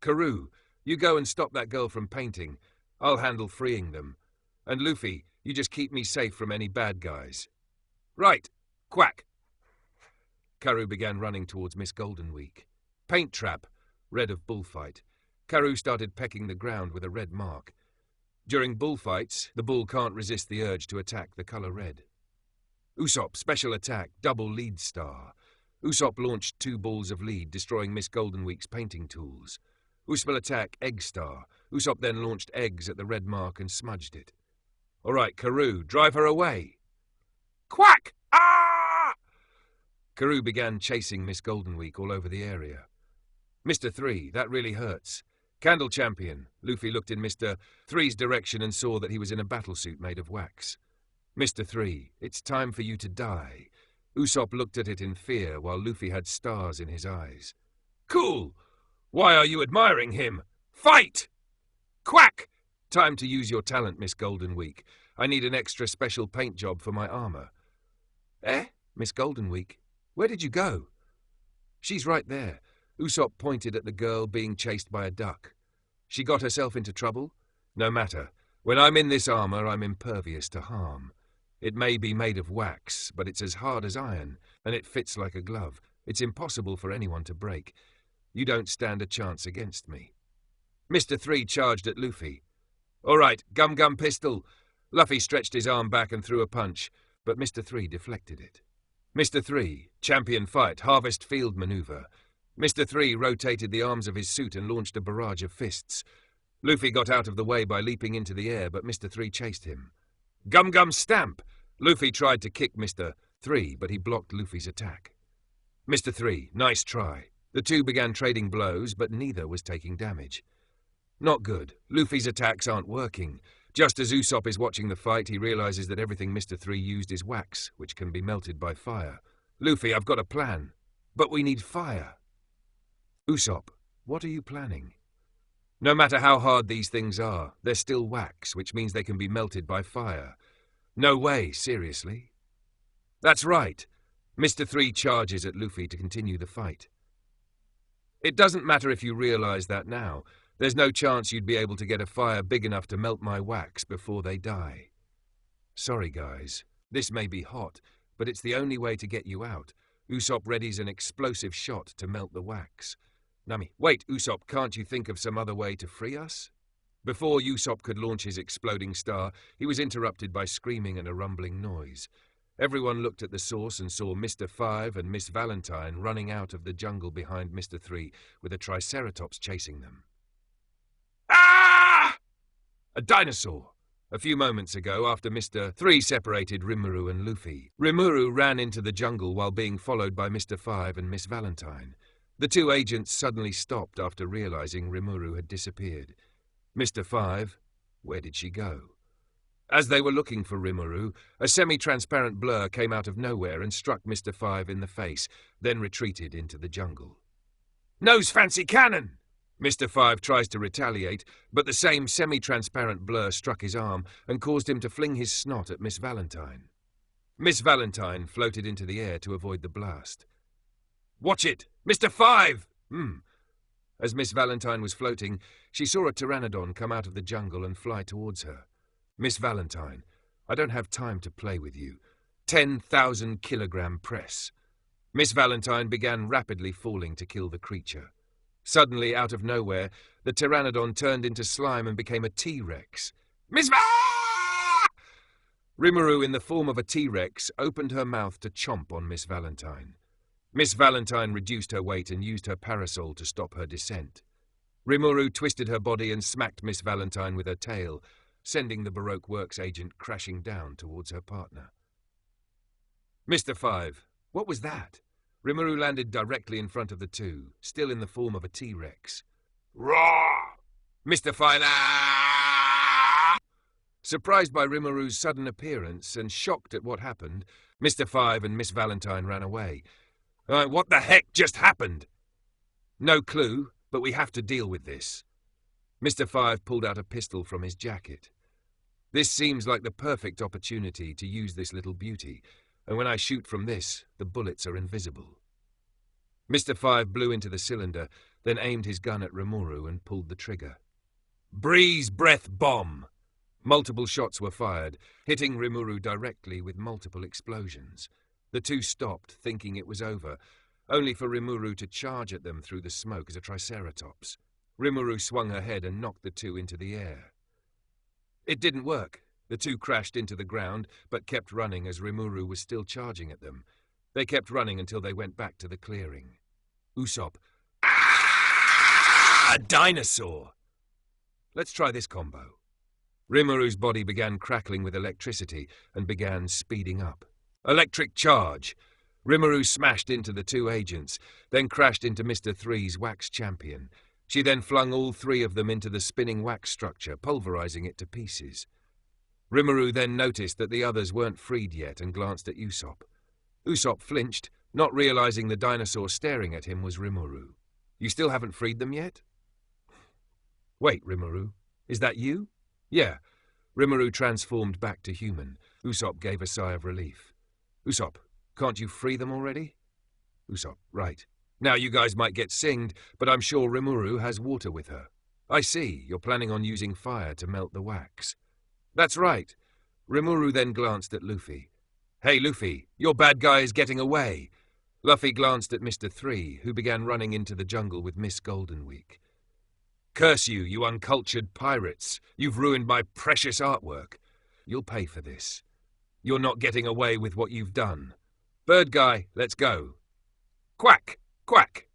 Karoo, you go and stop that girl from painting. I'll handle freeing them. And Luffy, you just keep me safe from any bad guys. Right. Quack. Karoo began running towards Miss Golden Week. Paint trap. Red of bullfight. Karoo started pecking the ground with a red mark. During bullfights, the bull can't resist the urge to attack the colour red. Usopp, special attack, double lead star. Usopp launched 2 balls of lead, destroying Miss Golden Week's painting tools. Usopp attack, egg star. Usopp then launched eggs at the red mark and smudged it. All right, Karoo, drive her away. Quack! Ah! Karoo began chasing Miss Golden Week all over the area. Mr. 3, that really hurts. Candle Champion. Luffy looked in Mr. 3's direction and saw that he was in a battlesuit made of wax. Mr. 3, it's time for you to die. Usopp looked at it in fear while Luffy had stars in his eyes. Cool! Why are you admiring him? Fight! Quack! Time to use your talent, Miss Golden Week. I need an extra special paint job for my armor. Eh? Miss Golden Week? Where did you go? She's right there. Usopp pointed at the girl being chased by a duck. She got herself into trouble? No matter. When I'm in this armor, I'm impervious to harm. It may be made of wax, but it's as hard as iron, and it fits like a glove. It's impossible for anyone to break. You don't stand a chance against me. Mr. 3 charged at Luffy. All right, gum pistol. Luffy stretched his arm back and threw a punch, but Mr. 3 deflected it. Mr. 3, champion fight, harvest field maneuver. Mr. 3 rotated the arms of his suit and launched a barrage of fists. Luffy got out of the way by leaping into the air, but Mr. 3 chased him. Gum stamp! Luffy tried to kick Mr. 3, but he blocked Luffy's attack. Mr. 3, nice try. The two began trading blows, but neither was taking damage. Not good. Luffy's attacks aren't working. Just as Usopp is watching the fight, he realizes that everything Mr. 3 used is wax, which can be melted by fire. Luffy, I've got a plan. But we need fire. Usopp, what are you planning? No matter how hard these things are, they're still wax, which means they can be melted by fire. No way, seriously. That's right. Mr. 3 charges at Luffy to continue the fight. It doesn't matter if you realize that now. There's no chance you'd be able to get a fire big enough to melt my wax before they die. Sorry, guys. This may be hot, but it's the only way to get you out. Usopp readies an explosive shot to melt the wax. Nami, wait, Usopp, can't you think of some other way to free us? Before Usopp could launch his exploding star, he was interrupted by screaming and a rumbling noise. Everyone looked at the source and saw Mr. 5 and Miss Valentine running out of the jungle behind Mr. 3, with a Triceratops chasing them. Ah! A dinosaur! A few moments ago, after Mr. 3 separated Rimuru and Luffy, Rimuru ran into the jungle while being followed by Mr. 5 and Miss Valentine. The two agents suddenly stopped after realizing Rimuru had disappeared. Mr. 5, where did she go? As they were looking for Rimuru, a semi-transparent blur came out of nowhere and struck Mr. 5 in the face, then retreated into the jungle. Nose fancy cannon! Mr. Five tries to retaliate, but the same semi-transparent blur struck his arm and caused him to fling his snot at Miss Valentine. Miss Valentine floated into the air to avoid the blast. "Watch it! Mr. Five!" As Miss Valentine was floating, she saw a pteranodon come out of the jungle and fly towards her. "Miss Valentine, I don't have time to play with you. 10,000-kilogram press." Miss Valentine began rapidly falling to kill the creature. Suddenly, out of nowhere, the pteranodon turned into slime and became a T-Rex. "Miss Rimuru, in the form of a T-Rex, opened her mouth to chomp on Miss Valentine. Miss Valentine reduced her weight and used her parasol to stop her descent. Rimuru twisted her body and smacked Miss Valentine with her tail, sending the Baroque Works agent crashing down towards her partner. "Mr. Five, what was that?" Rimuru landed directly in front of the two, still in the form of a T-Rex. "Roar! Mr. Five, ah!" Surprised by Rimuru's sudden appearance and shocked at what happened, Mr. Five and Miss Valentine ran away. What the heck just happened?" "No clue, but we have to deal with this." Mr. Five pulled out a pistol from his jacket. "This seems like the perfect opportunity to use this little beauty, and when I shoot from this, the bullets are invisible." Mr. Five blew into the cylinder, then aimed his gun at Rimuru and pulled the trigger. "Breeze breath bomb!" Multiple shots were fired, hitting Rimuru directly with multiple explosions. The two stopped, thinking it was over, only for Rimuru to charge at them through the smoke as a triceratops. Rimuru swung her head and knocked the two into the air. It didn't work. The two crashed into the ground, but kept running as Rimuru was still charging at them. They kept running until they went back to the clearing. Usopp, "Ah! A dinosaur!" "Let's try this combo." Rimuru's body began crackling with electricity and began speeding up. Electric charge! Rimuru smashed into the two agents, then crashed into Mr. Three's wax champion. She then flung all three of them into the spinning wax structure, pulverizing it to pieces. Rimuru then noticed that the others weren't freed yet and glanced at Usopp. Usopp flinched, not realizing the dinosaur staring at him was Rimuru. "You still haven't freed them yet?" "Wait, Rimuru, is that you?" "Yeah." Rimuru transformed back to human. Usopp gave a sigh of relief. "Usopp, can't you free them already?" Usopp, "Right. Now you guys might get singed, but I'm sure Rimuru has water with her." "I see, you're planning on using fire to melt the wax." "That's right." Rimuru then glanced at Luffy. "Hey Luffy, your bad guy is getting away." Luffy glanced at Mr. Three, who began running into the jungle with Miss Golden Week. "Curse you, you uncultured pirates. You've ruined my precious artwork. You'll pay for this. You're not getting away with what you've done. Bird guy, let's go." "Quack! Quack!"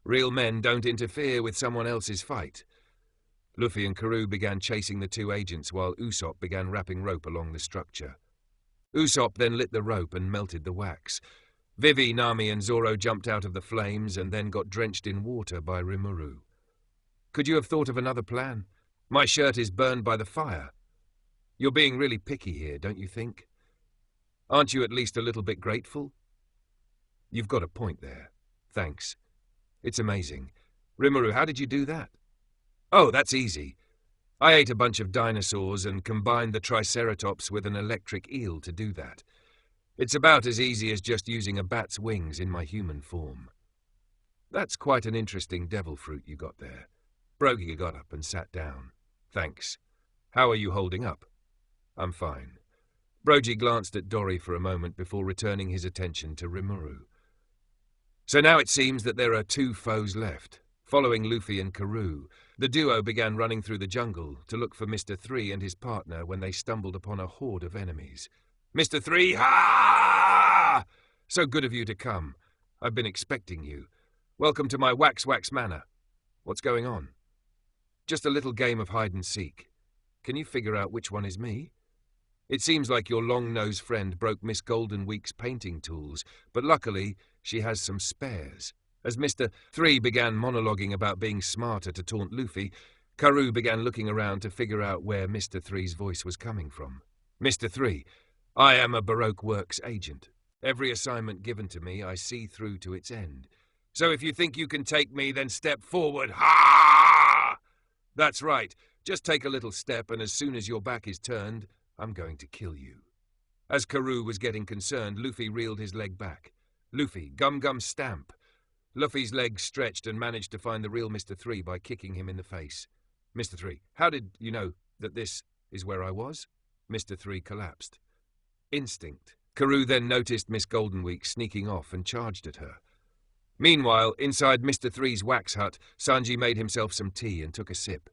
Real men don't interfere with someone else's fight. Luffy and Karoo began chasing the two agents while Usopp began wrapping rope along the structure. Usopp then lit the rope and melted the wax. Vivi, Nami and Zoro jumped out of the flames and then got drenched in water by Rimuru. "Could you have thought of another plan? My shirt is burned by the fire." "You're being really picky here, don't you think? Aren't you at least a little bit grateful?" "You've got a point there. Thanks. It's amazing. Rimuru, how did you do that?" "Oh, that's easy. I ate a bunch of dinosaurs and combined the Triceratops with an electric eel to do that. It's about as easy as just using a bat's wings in my human form." "That's quite an interesting devil fruit you got there." Brogy got up and sat down. "Thanks. How are you holding up?" "I'm fine." Brogy glanced at Dory for a moment before returning his attention to Rimuru. "So now it seems that there are two foes left. Following Luffy and Karoo, the duo began running through the jungle to look for Mr. Three and his partner when they stumbled upon a horde of enemies. "Mr. Three, ha! So good of you to come. I've been expecting you. Welcome to my Wax Manor. What's going on?" "Just a little game of hide and seek. Can you figure out which one is me? It seems like your long-nosed friend broke Miss Golden Week's painting tools, but luckily she has some spares." As Mr. Three began monologuing about being smarter to taunt Luffy, Karoo began looking around to figure out where Mr. Three's voice was coming from. "Mr. Three, I am a Baroque Works agent. Every assignment given to me I see through to its end. So if you think you can take me, then step forward. Ha!" That's right. Just take a little step, and as soon as your back is turned, I'm going to kill you. As Karoo was getting concerned, Luffy reeled his leg back. Luffy, gum gum stamp. Luffy's leg stretched and managed to find the real Mr. 3 by kicking him in the face. Mr. 3, how did you know that this is where I was? Mr. 3 collapsed. Instinct. Karoo then noticed Miss Goldenweek sneaking off and charged at her. Meanwhile, inside Mr. 3's wax hut, Sanji made himself some tea and took a sip.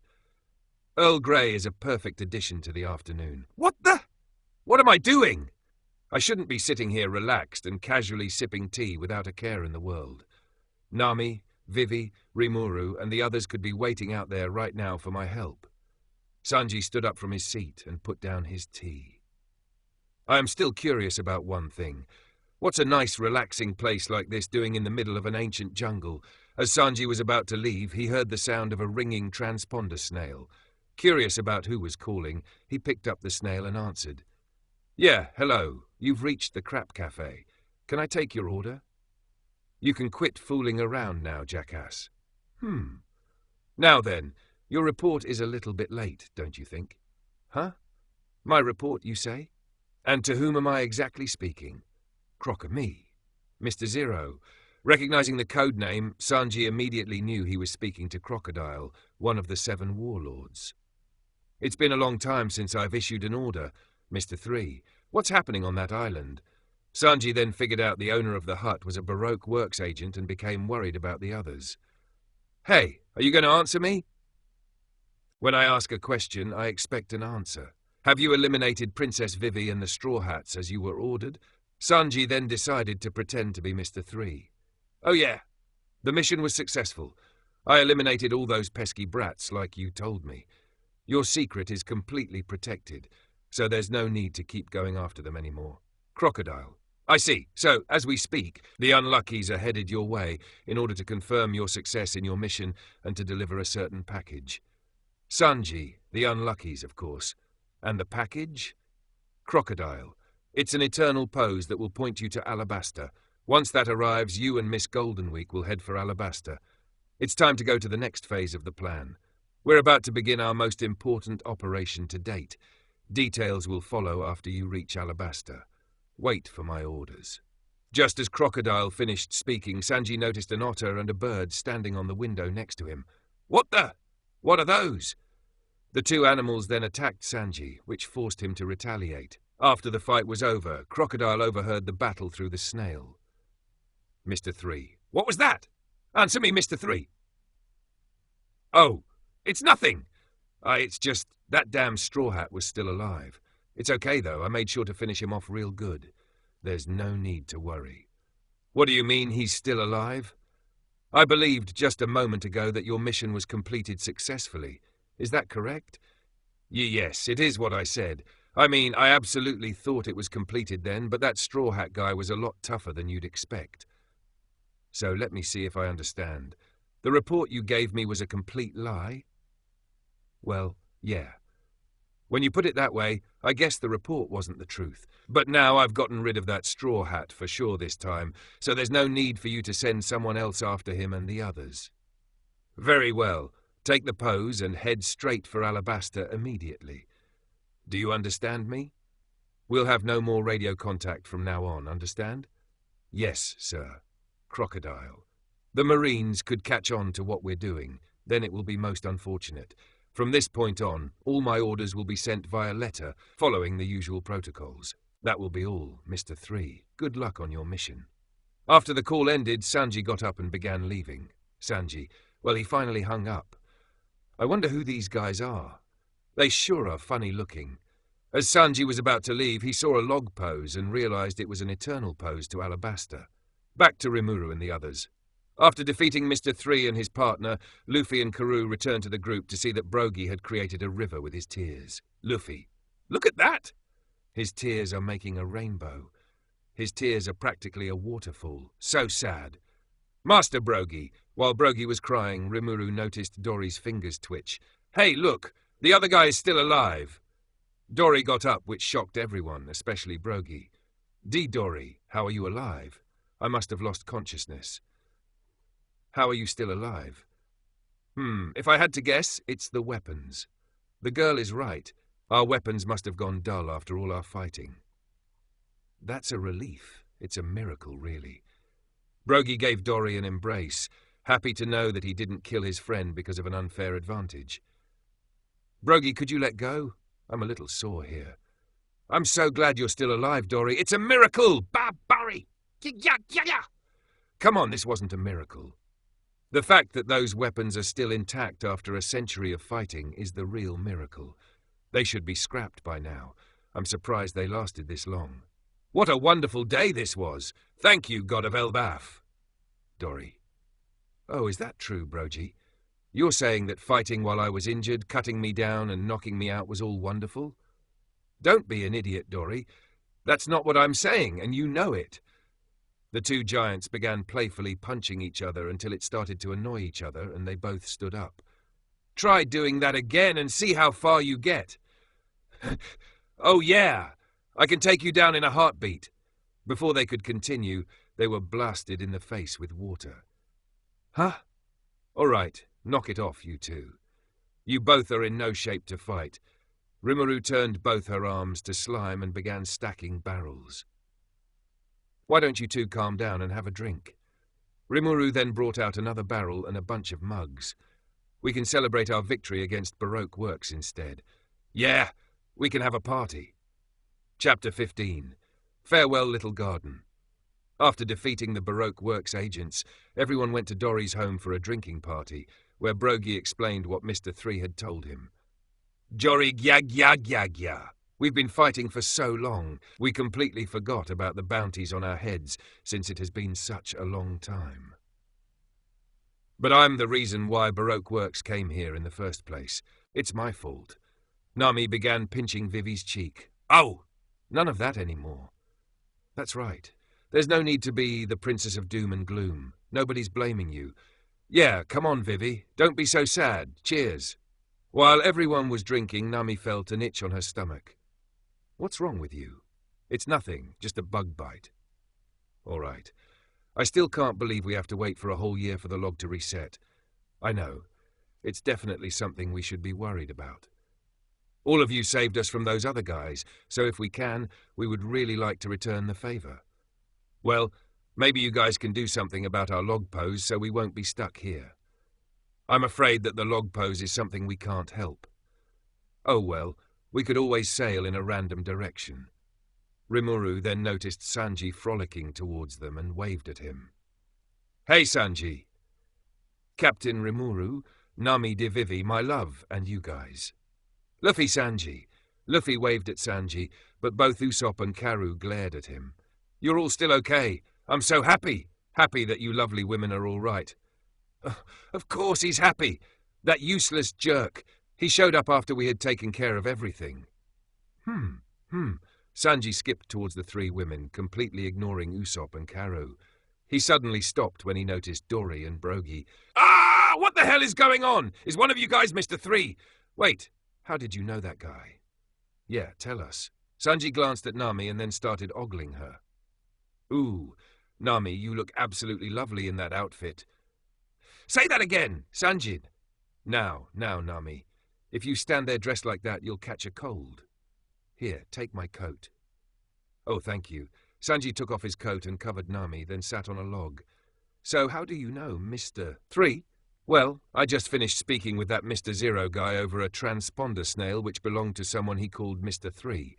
Earl Grey is a perfect addition to the afternoon. What am I doing? I shouldn't be sitting here relaxed and casually sipping tea without a care in the world. Nami, Vivi, Rimuru, and the others could be waiting out there right now for my help. Sanji stood up from his seat and put down his tea. I am still curious about one thing. What's a nice, relaxing place like this doing in the middle of an ancient jungle? As Sanji was about to leave, he heard the sound of a ringing transponder snail. Curious about who was calling, he picked up the snail and answered. Yeah, hello. You've reached the Crap Cafe. Can I take your order? You can quit fooling around now, jackass. Now then, your report is a little bit late, don't you think? Huh? My report, you say? And to whom am I exactly speaking? Me. Mr. Zero. Recognizing the code name, Sanji immediately knew he was speaking to Crocodile, one of the 7 warlords. It's been a long time since I've issued an order, Mr. 3. What's happening on that island? Sanji then figured out the owner of the hut was a Baroque works agent and became worried about the others. Hey, are you going to answer me? When I ask a question, I expect an answer. Have you eliminated Princess Vivi and the Straw Hats as you were ordered? Sanji then decided to pretend to be Mr. 3. Oh yeah, the mission was successful. I eliminated all those pesky brats like you told me. Your secret is completely protected, so there's no need to keep going after them anymore. Crocodile. I see. So, as we speak, the Unluckies are headed your way in order to confirm your success in your mission and to deliver a certain package. Sanji, the Unluckies, of course. And the package? Crocodile. It's an eternal pose that will point you to Alabasta. Once that arrives, you and Miss Goldenweek will head for Alabasta. It's time to go to the next phase of the plan. We're about to begin our most important operation to date. Details will follow after you reach Alabasta. Wait for my orders. Just as Crocodile finished speaking, Sanji noticed an otter and a bird standing on the window next to him. What are those? The 2 animals then attacked Sanji, which forced him to retaliate. After the fight was over, Crocodile overheard the battle through the snail. Mr. 3. What was that? Answer me, Mr. 3. Oh, it's nothing. It's just that damn Straw Hat was still alive. It's okay, though. I made sure to finish him off real good. There's no need to worry. What do you mean he's still alive? I believed just a moment ago that your mission was completed successfully. Is that correct? Yes, it is what I said. I mean, I absolutely thought it was completed then, but that Straw Hat guy was a lot tougher than you'd expect. So let me see if I understand. The report you gave me was a complete lie? Well, yeah. When you put it that way, I guess the report wasn't the truth. But now I've gotten rid of that Straw Hat for sure this time, so there's no need for you to send someone else after him and the others. Very well. Take the pose and head straight for Alabasta immediately. Do you understand me? We'll have no more radio contact from now on, understand? Yes, sir. Crocodile. The Marines could catch on to what we're doing. Then it will be most unfortunate. From this point on, all my orders will be sent via letter, following the usual protocols. That will be all, Mr. 3. Good luck on your mission. After the call ended, Sanji got up and began leaving. Sanji, well, he finally hung up. I wonder who these guys are. They sure are funny looking. As Sanji was about to leave, he saw a log pose and realized it was an eternal pose to Alabasta. Back to Rimuru and the others. After defeating Mr. 3 and his partner, Luffy and Karoo returned to the group to see that Brogy had created a river with his tears. Luffy, look at that! His tears are making a rainbow. His tears are practically a waterfall. So sad. Master Brogy. While Brogy was crying, Rimuru noticed Dory's fingers twitch. Hey, look! The other guy is still alive! Dory got up, which shocked everyone, especially Brogy. Dory, how are you alive? I must have lost consciousness. How are you still alive? If I had to guess, it's the weapons. The girl is right. Our weapons must have gone dull after all our fighting. That's a relief. It's a miracle, really. Brogy gave Dory an embrace, happy to know that he didn't kill his friend because of an unfair advantage. Brogy, could you let go? I'm a little sore here. I'm so glad you're still alive, Dory. It's a miracle! Barry! Come on, this wasn't a miracle. The fact that those weapons are still intact after a century of fighting is the real miracle. They should be scrapped by now. I'm surprised they lasted this long. What a wonderful day this was! Thank you, God of Elbaf. Dory. Oh, is that true, Brogy? You're saying that fighting while I was injured, cutting me down and knocking me out was all wonderful? Don't be an idiot, Dory. That's not what I'm saying, and you know it. The two giants began playfully punching each other until it started to annoy each other, and they both stood up. Try doing that again and see how far you get. Oh, yeah! I can take you down in a heartbeat. Before they could continue, they were blasted in the face with water. Huh? All right, knock it off, you two. You both are in no shape to fight. Rimuru turned both her arms to slime and began stacking barrels. Why don't you two calm down and have a drink? Rimuru then brought out another barrel and a bunch of mugs. We can celebrate our victory against Baroque Works instead. Yeah, we can have a party. Chapter 15. Farewell, Little Garden. After defeating the Baroque Works agents, everyone went to Dory's home for a drinking party, where Brogy explained what Mr. 3 had told him. Jory gyag. We've been fighting for so long, we completely forgot about the bounties on our heads, since it has been such a long time. But I'm the reason why Baroque Works came here in the first place. It's my fault. Nami began pinching Vivi's cheek. Oh! None of that anymore. That's right. There's no need to be the Princess of Doom and Gloom. Nobody's blaming you. Yeah, come on, Vivi. Don't be so sad. Cheers. While everyone was drinking, Nami felt an itch on her stomach. What's wrong with you? It's nothing, just a bug bite. All right. I still can't believe we have to wait for a whole year for the log to reset. I know. It's definitely something we should be worried about. All of you saved us from those other guys, so if we can, we would really like to return the favor. Well, maybe you guys can do something about our log pose so we won't be stuck here. I'm afraid that the log pose is something we can't help. Oh well, we could always sail in a random direction. Rimuru then noticed Sanji frolicking towards them and waved at him. Hey, Sanji! Captain Rimuru, Nami de Vivi, my love, and you guys. Luffy, Sanji. Luffy waved at Sanji, but both Usopp and Karoo glared at him. You're all still okay. I'm so happy. Happy that you lovely women are all right. Of course he's happy. That useless jerk. He showed up after we had taken care of everything. Sanji skipped towards the three women, completely ignoring Usopp and Karoo. He suddenly stopped when he noticed Dory and Brogy. Ah! What the hell is going on? Is one of you guys Mr. 3? Wait, how did you know that guy? Yeah, tell us. Sanji glanced at Nami and then started ogling her. Ooh, Nami, you look absolutely lovely in that outfit. Say that again, Sanjin. Now, Nami. If you stand there dressed like that, you'll catch a cold. Here, take my coat. Oh, thank you. Sanji took off his coat and covered Nami, then sat on a log. So how do you know Mr. 3? Well, I just finished speaking with that Mr. 0 guy over a transponder snail which belonged to someone he called Mr. 3.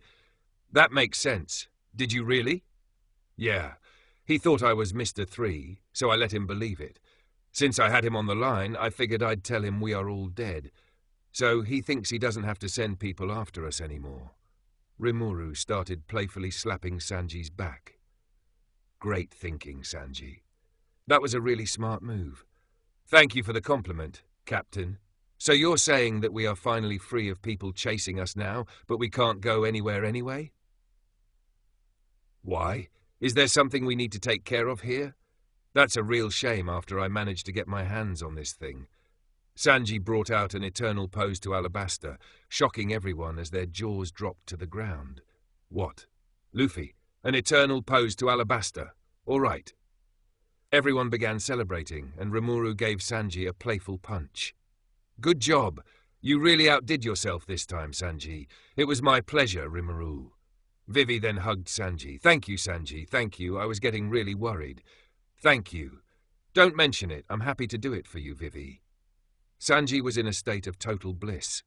That makes sense. Did you really? Yeah. He thought I was Mr. 3, so I let him believe it. Since I had him on the line, I figured I'd tell him we are all dead. So he thinks he doesn't have to send people after us anymore. Rimuru started playfully slapping Sanji's back. Great thinking, Sanji. That was a really smart move. Thank you for the compliment, Captain. So you're saying that we are finally free of people chasing us now, but we can't go anywhere anyway? Why? Is there something we need to take care of here? That's a real shame after I managed to get my hands on this thing. Sanji brought out an eternal pose to Alabasta, shocking everyone as their jaws dropped to the ground. What? Luffy, an eternal pose to Alabasta. All right. Everyone began celebrating, and Rimuru gave Sanji a playful punch. Good job. You really outdid yourself this time, Sanji. It was my pleasure, Rimuru. Vivi then hugged Sanji. Thank you, Sanji. Thank you. I was getting really worried. Thank you. Don't mention it. I'm happy to do it for you, Vivi. Sanji was in a state of total bliss.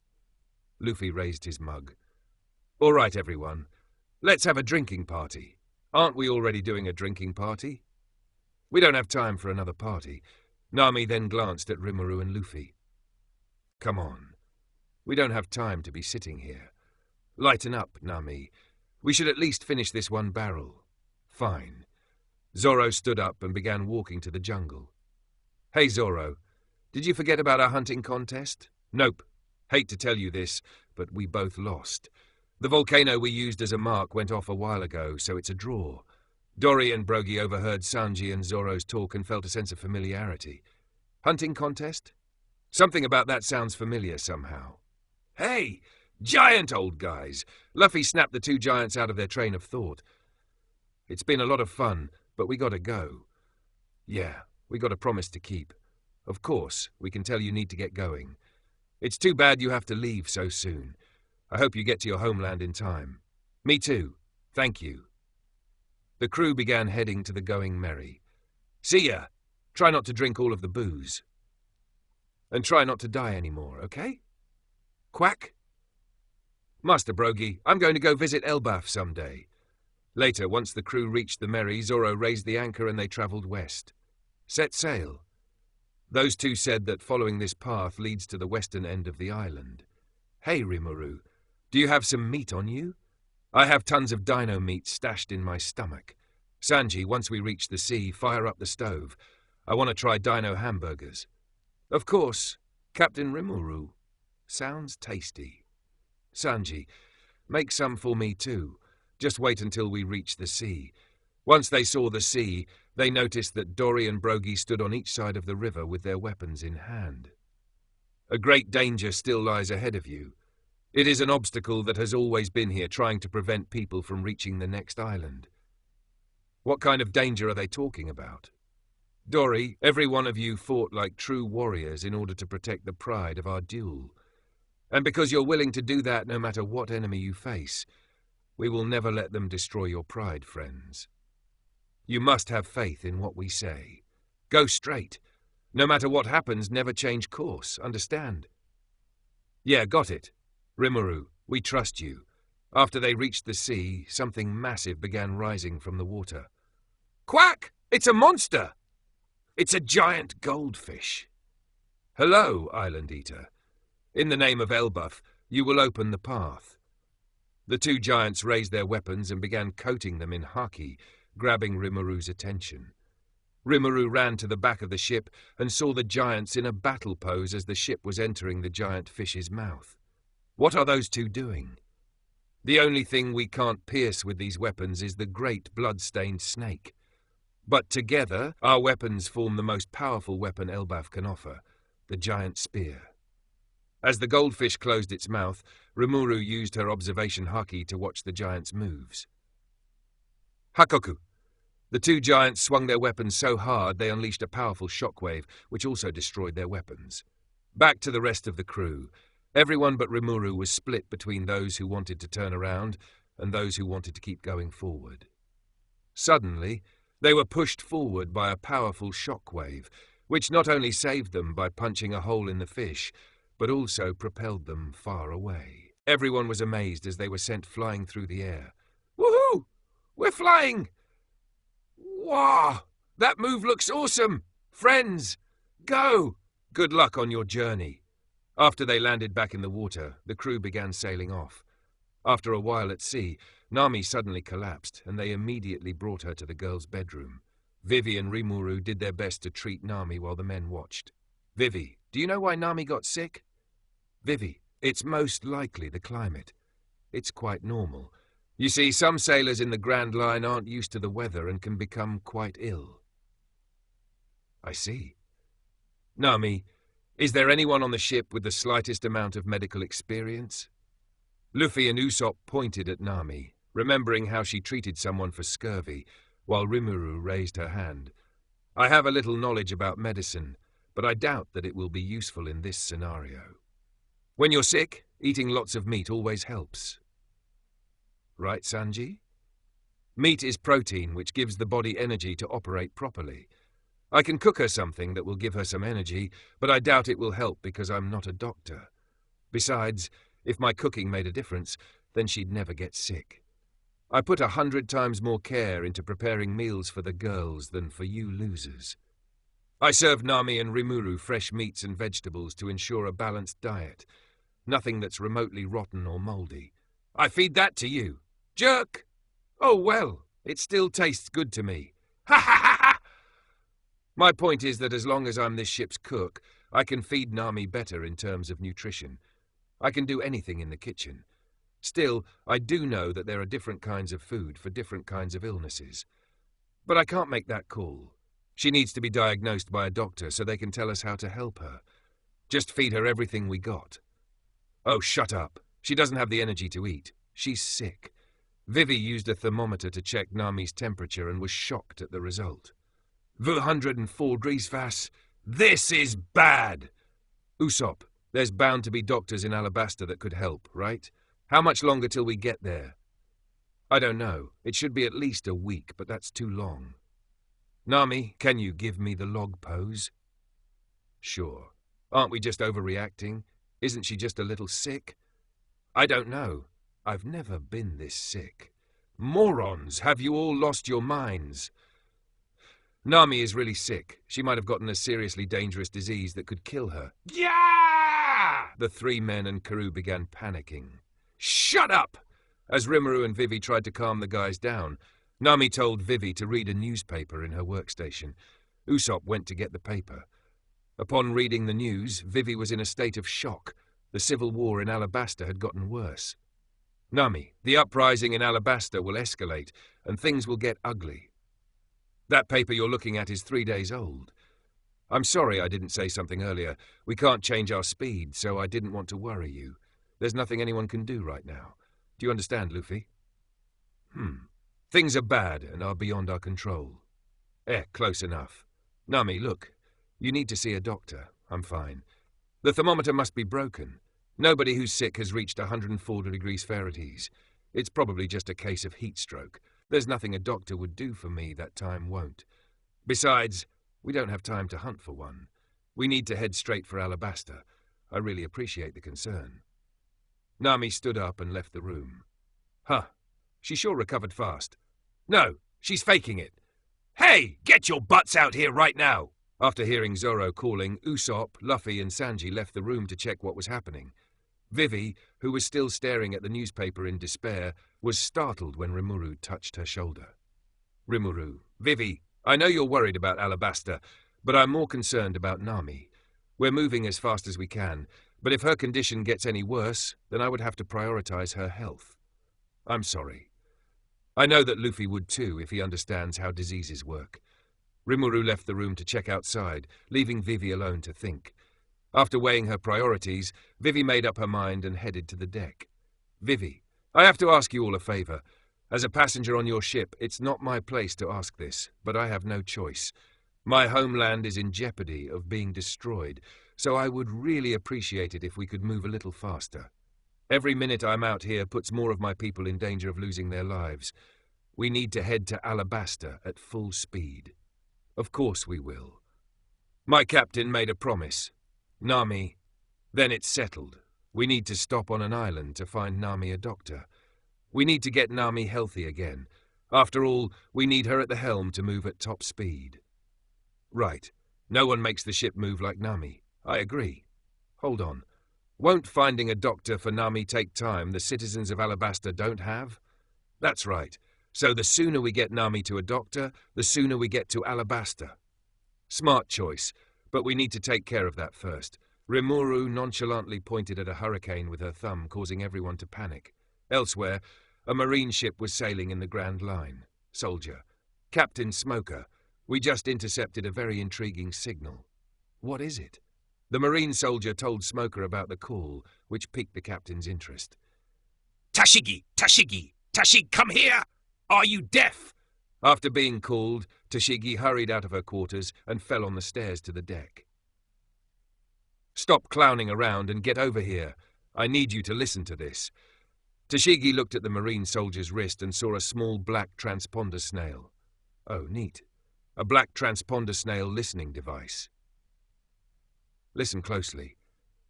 Luffy raised his mug. All right, everyone. Let's have a drinking party. Aren't we already doing a drinking party? We don't have time for another party. Nami then glanced at Rimuru and Luffy. Come on. We don't have time to be sitting here. Lighten up, Nami. We should at least finish this one barrel. Fine. Zoro stood up and began walking to the jungle. Hey, Zoro. Did you forget about our hunting contest? Nope. Hate to tell you this, but we both lost. The volcano we used as a mark went off a while ago, so it's a draw. Dory and Brogy overheard Sanji and Zoro's talk and felt a sense of familiarity. Hunting contest? Something about that sounds familiar somehow. Hey! Giant old guys! Luffy snapped the two giants out of their train of thought. It's been a lot of fun, but we gotta go. Yeah, we got a promise to keep. Of course, we can tell you need to get going. It's too bad you have to leave so soon. I hope you get to your homeland in time. Me too. Thank you. The crew began heading to the Going Merry. See ya! Try not to drink all of the booze. And try not to die anymore, okay? Quack? Master Brogy, I'm going to go visit Elbaf someday. Later, once the crew reached the Merry, Zoro raised the anchor and they travelled west. Set sail. Those two said that following this path leads to the western end of the island. Hey, Rimuru, do you have some meat on you? I have tons of dino meat stashed in my stomach. Sanji, once we reach the sea, fire up the stove. I want to try dino hamburgers. Of course, Captain Rimuru. Sounds tasty. Sanji, make some for me too. Just wait until we reach the sea. Once they saw the sea, they noticed that Dory and Brogy stood on each side of the river with their weapons in hand. A great danger still lies ahead of you. It is an obstacle that has always been here, trying to prevent people from reaching the next island. What kind of danger are they talking about? Dory, every one of you fought like true warriors in order to protect the pride of our duel. And because you're willing to do that no matter what enemy you face, we will never let them destroy your pride, friends. You must have faith in what we say. Go straight. No matter what happens, never change course, understand? Yeah, got it. Rimuru, we trust you. After they reached the sea, something massive began rising from the water. Quack! It's a monster! It's a giant goldfish. Hello, Island Eater. In the name of Elbaf, you will open the path. The two giants raised their weapons and began coating them in haki, grabbing Rimuru's attention. Rimuru ran to the back of the ship and saw the giants in a battle pose as the ship was entering the giant fish's mouth. What are those two doing? The only thing we can't pierce with these weapons is the great blood-stained snake. But together, our weapons form the most powerful weapon Elbaf can offer, the giant spear. As the goldfish closed its mouth, Rimuru used her observation haki to watch the giant's moves. Hakoku! The two giants swung their weapons so hard they unleashed a powerful shockwave, which also destroyed their weapons. Back to the rest of the crew. Everyone but Rimuru was split between those who wanted to turn around and those who wanted to keep going forward. Suddenly, they were pushed forward by a powerful shockwave, which not only saved them by punching a hole in the fish, but also propelled them far away. Everyone was amazed as they were sent flying through the air. Woohoo! We're flying! Wow! That move looks awesome! Friends, go! Good luck on your journey. After they landed back in the water, the crew began sailing off. After a while at sea, Nami suddenly collapsed, and they immediately brought her to the girls' bedroom. Vivi and Rimuru did their best to treat Nami while the men watched. Vivi, do you know why Nami got sick? Vivi, it's most likely the climate. It's quite normal. You see, some sailors in the Grand Line aren't used to the weather and can become quite ill. I see. Nami, is there anyone on the ship with the slightest amount of medical experience? Luffy and Usopp pointed at Nami, remembering how she treated someone for scurvy, while Rimuru raised her hand. I have a little knowledge about medicine, but I doubt that it will be useful in this scenario. When you're sick, eating lots of meat always helps. Right, Sanji? Meat is protein which gives the body energy to operate properly. I can cook her something that will give her some energy, but I doubt it will help because I'm not a doctor. Besides, if my cooking made a difference, then she'd never get sick. I put 100 times more care into preparing meals for the girls than for you losers. I serve Nami and Rimuru fresh meats and vegetables to ensure a balanced diet. Nothing that's remotely rotten or mouldy. I feed that to you. Jerk! Oh well, it still tastes good to me. Ha ha ha ha! My point is that as long as I'm this ship's cook, I can feed Nami better in terms of nutrition. I can do anything in the kitchen. Still, I do know that there are different kinds of food for different kinds of illnesses. But I can't make that call. She needs to be diagnosed by a doctor so they can tell us how to help her. Just feed her everything we got. Oh, shut up. She doesn't have the energy to eat. She's sick. Vivi used a thermometer to check Nami's temperature and was shocked at the result. 104 degrees Fas. This is bad! Usopp, there's bound to be doctors in Alabasta that could help, right? How much longer till we get there? I don't know. It should be at least a week, but that's too long. Nami, can you give me the log pose? Sure. Aren't we just overreacting? Isn't she just a little sick? I don't know. I've never been this sick. Morons, have you all lost your minds? Nami is really sick. She might have gotten a seriously dangerous disease that could kill her. Yeah! The three men and Karoo began panicking. Shut up! As Rimuru and Vivi tried to calm the guys down, Nami told Vivi to read a newspaper in her workstation. Usopp went to get the paper. Upon reading the news, Vivi was in a state of shock. The civil war in Alabasta had gotten worse. Nami, the uprising in Alabasta will escalate, and things will get ugly. That paper you're looking at is 3 days old. I'm sorry I didn't say something earlier. We can't change our speed, so I didn't want to worry you. There's nothing anyone can do right now. Do you understand, Luffy? Things are bad and are beyond our control. Close enough. Nami, look. You need to see a doctor. I'm fine. The thermometer must be broken. Nobody who's sick has reached 104 degrees Fahrenheit. It's probably just a case of heat stroke. There's nothing a doctor would do for me that time won't. Besides, we don't have time to hunt for one. We need to head straight for Alabasta. I really appreciate the concern. Nami stood up and left the room. Huh. She sure recovered fast. No, she's faking it. Hey, get your butts out here right now! After hearing Zoro calling, Usopp, Luffy and Sanji left the room to check what was happening. Vivi, who was still staring at the newspaper in despair, was startled when Rimuru touched her shoulder. Rimuru, Vivi, I know you're worried about Alabasta, but I'm more concerned about Nami. We're moving as fast as we can, but if her condition gets any worse, then I would have to prioritize her health. I'm sorry. I know that Luffy would too if he understands how diseases work. Rimuru left the room to check outside, leaving Vivi alone to think. After weighing her priorities, Vivi made up her mind and headed to the deck. Vivi, I have to ask you all a favor. As a passenger on your ship, it's not my place to ask this, but I have no choice. My homeland is in jeopardy of being destroyed, so I would really appreciate it if we could move a little faster. Every minute I'm out here puts more of my people in danger of losing their lives. We need to head to Alabasta at full speed. Of course we will. My captain made a promise. Nami, then it's settled. We need to stop on an island to find Nami a doctor. We need to get Nami healthy again. After all, we need her at the helm to move at top speed. Right. No one makes the ship move like Nami. I agree. Hold on. Won't finding a doctor for Nami take time the citizens of Alabasta don't have? That's right. So the sooner we get Nami to a doctor, the sooner we get to Alabasta. Smart choice, but we need to take care of that first. Rimuru nonchalantly pointed at a hurricane with her thumb, causing everyone to panic. Elsewhere, a marine ship was sailing in the Grand Line. Soldier. Captain Smoker. We just intercepted a very intriguing signal. What is it? The marine soldier told Smoker about the call, which piqued the captain's interest. Tashigi! Tashigi! Tashigi, come here! Are you deaf? After being called, Tashigi hurried out of her quarters and fell on the stairs to the deck. Stop clowning around and get over here. I need you to listen to this." Tashigi looked at the marine soldier's wrist and saw a small black transponder snail. Oh, neat. A black transponder snail listening device. Listen closely.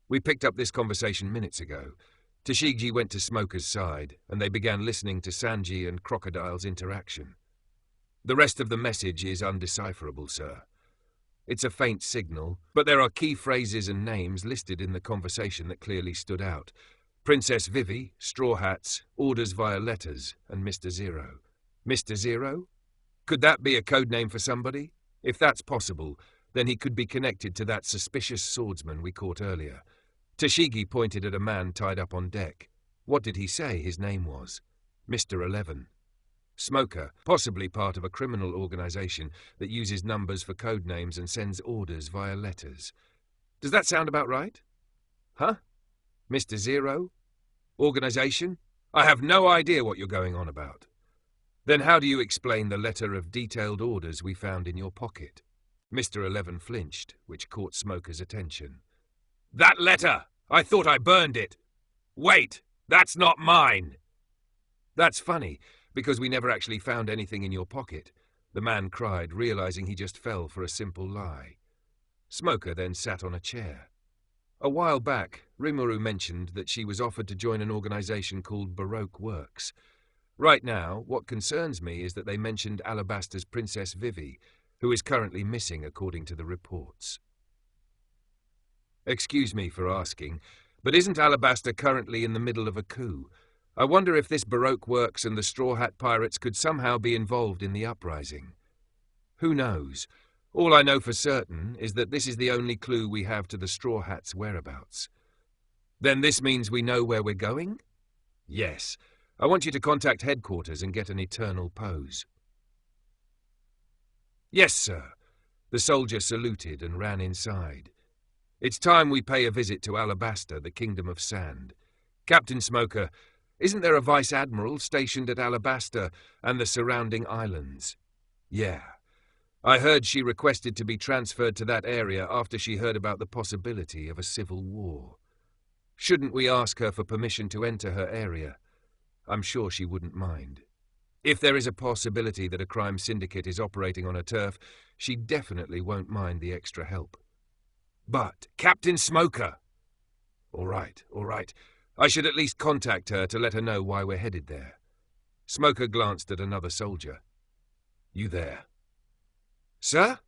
We picked up this conversation minutes ago. Tashigi went to Smoker's side, and they began listening to Sanji and Crocodile's interaction. The rest of the message is undecipherable, sir. It's a faint signal, but there are key phrases and names listed in the conversation that clearly stood out. Princess Vivi, Straw Hats, orders via letters, and Mr. Zero. Mr. Zero? Could that be a code name for somebody? If that's possible, then he could be connected to that suspicious swordsman we caught earlier. Tashigi pointed at a man tied up on deck. What did he say his name was? Mr. 11. Smoker, possibly part of a criminal organization that uses numbers for code names and sends orders via letters. Does that sound about right? Huh? Mr. Zero? Organization? I have no idea what you're going on about. Then how do you explain the letter of detailed orders we found in your pocket? Mr. 11 flinched, which caught Smoker's attention. That letter! I thought I burned it! Wait! That's not mine! That's funny, because we never actually found anything in your pocket. The man cried, realizing he just fell for a simple lie. Smoker then sat on a chair. A while back, Rimuru mentioned that she was offered to join an organization called Baroque Works. Right now, what concerns me is that they mentioned Alabaster's Princess Vivi, who is currently missing according to the reports. Excuse me for asking, but isn't Alabaster currently in the middle of a coup? I wonder if this Baroque Works and the Straw Hat Pirates could somehow be involved in the uprising. Who knows? All I know for certain is that this is the only clue we have to the Straw Hats' whereabouts. Then this means we know where we're going? Yes. I want you to contact headquarters and get an eternal pose. Yes, sir. The soldier saluted and ran inside. It's time we pay a visit to Alabaster, the Kingdom of Sand. Captain Smoker, isn't there a Vice Admiral stationed at Alabaster and the surrounding islands? Yeah. I heard she requested to be transferred to that area after she heard about the possibility of a civil war. Shouldn't we ask her for permission to enter her area? I'm sure she wouldn't mind. If there is a possibility that a crime syndicate is operating on her turf, she definitely won't mind the extra help. But, Captain Smoker! All right. I should at least contact her to let her know why we're headed there. Smoker glanced at another soldier. You there? Sir?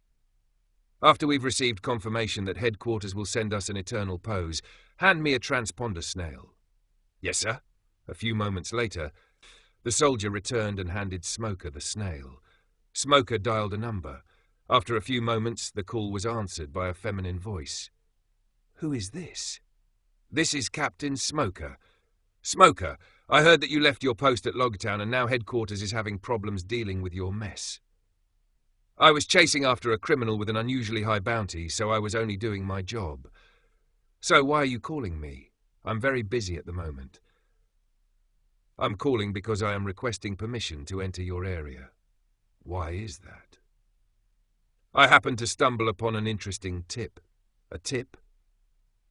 After we've received confirmation that headquarters will send us an eternal pose, hand me a transponder snail. Yes, sir. A few moments later, the soldier returned and handed Smoker the snail. Smoker dialed a number. After a few moments, the call was answered by a feminine voice. Who is this? This is Captain Smoker. Smoker, I heard that you left your post at Logtown and now headquarters is having problems dealing with your mess. I was chasing after a criminal with an unusually high bounty, so I was only doing my job. So why are you calling me? I'm very busy at the moment. I'm calling because I am requesting permission to enter your area. Why is that? I happened to stumble upon an interesting tip. A tip?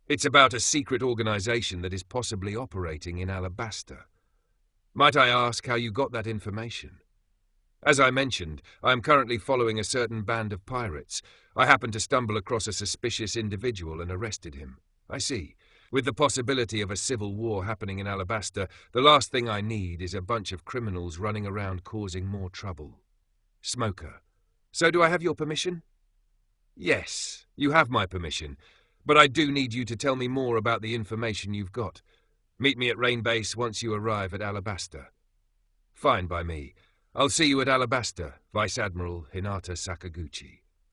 It's about a secret organization that is possibly operating in Alabaster. Might I ask how you got that information? As I mentioned, I am currently following a certain band of pirates. I happened to stumble across a suspicious individual and arrested him. I see. With the possibility of a civil war happening in Alabaster, the last thing I need is a bunch of criminals running around causing more trouble. Smoker. So do I have your permission? Yes, you have my permission, but I do need you to tell me more about the information you've got. Meet me at Rain Base once you arrive at Alabaster. Fine by me. I'll see you at Alabaster, Vice Admiral Hinata Sakaguchi.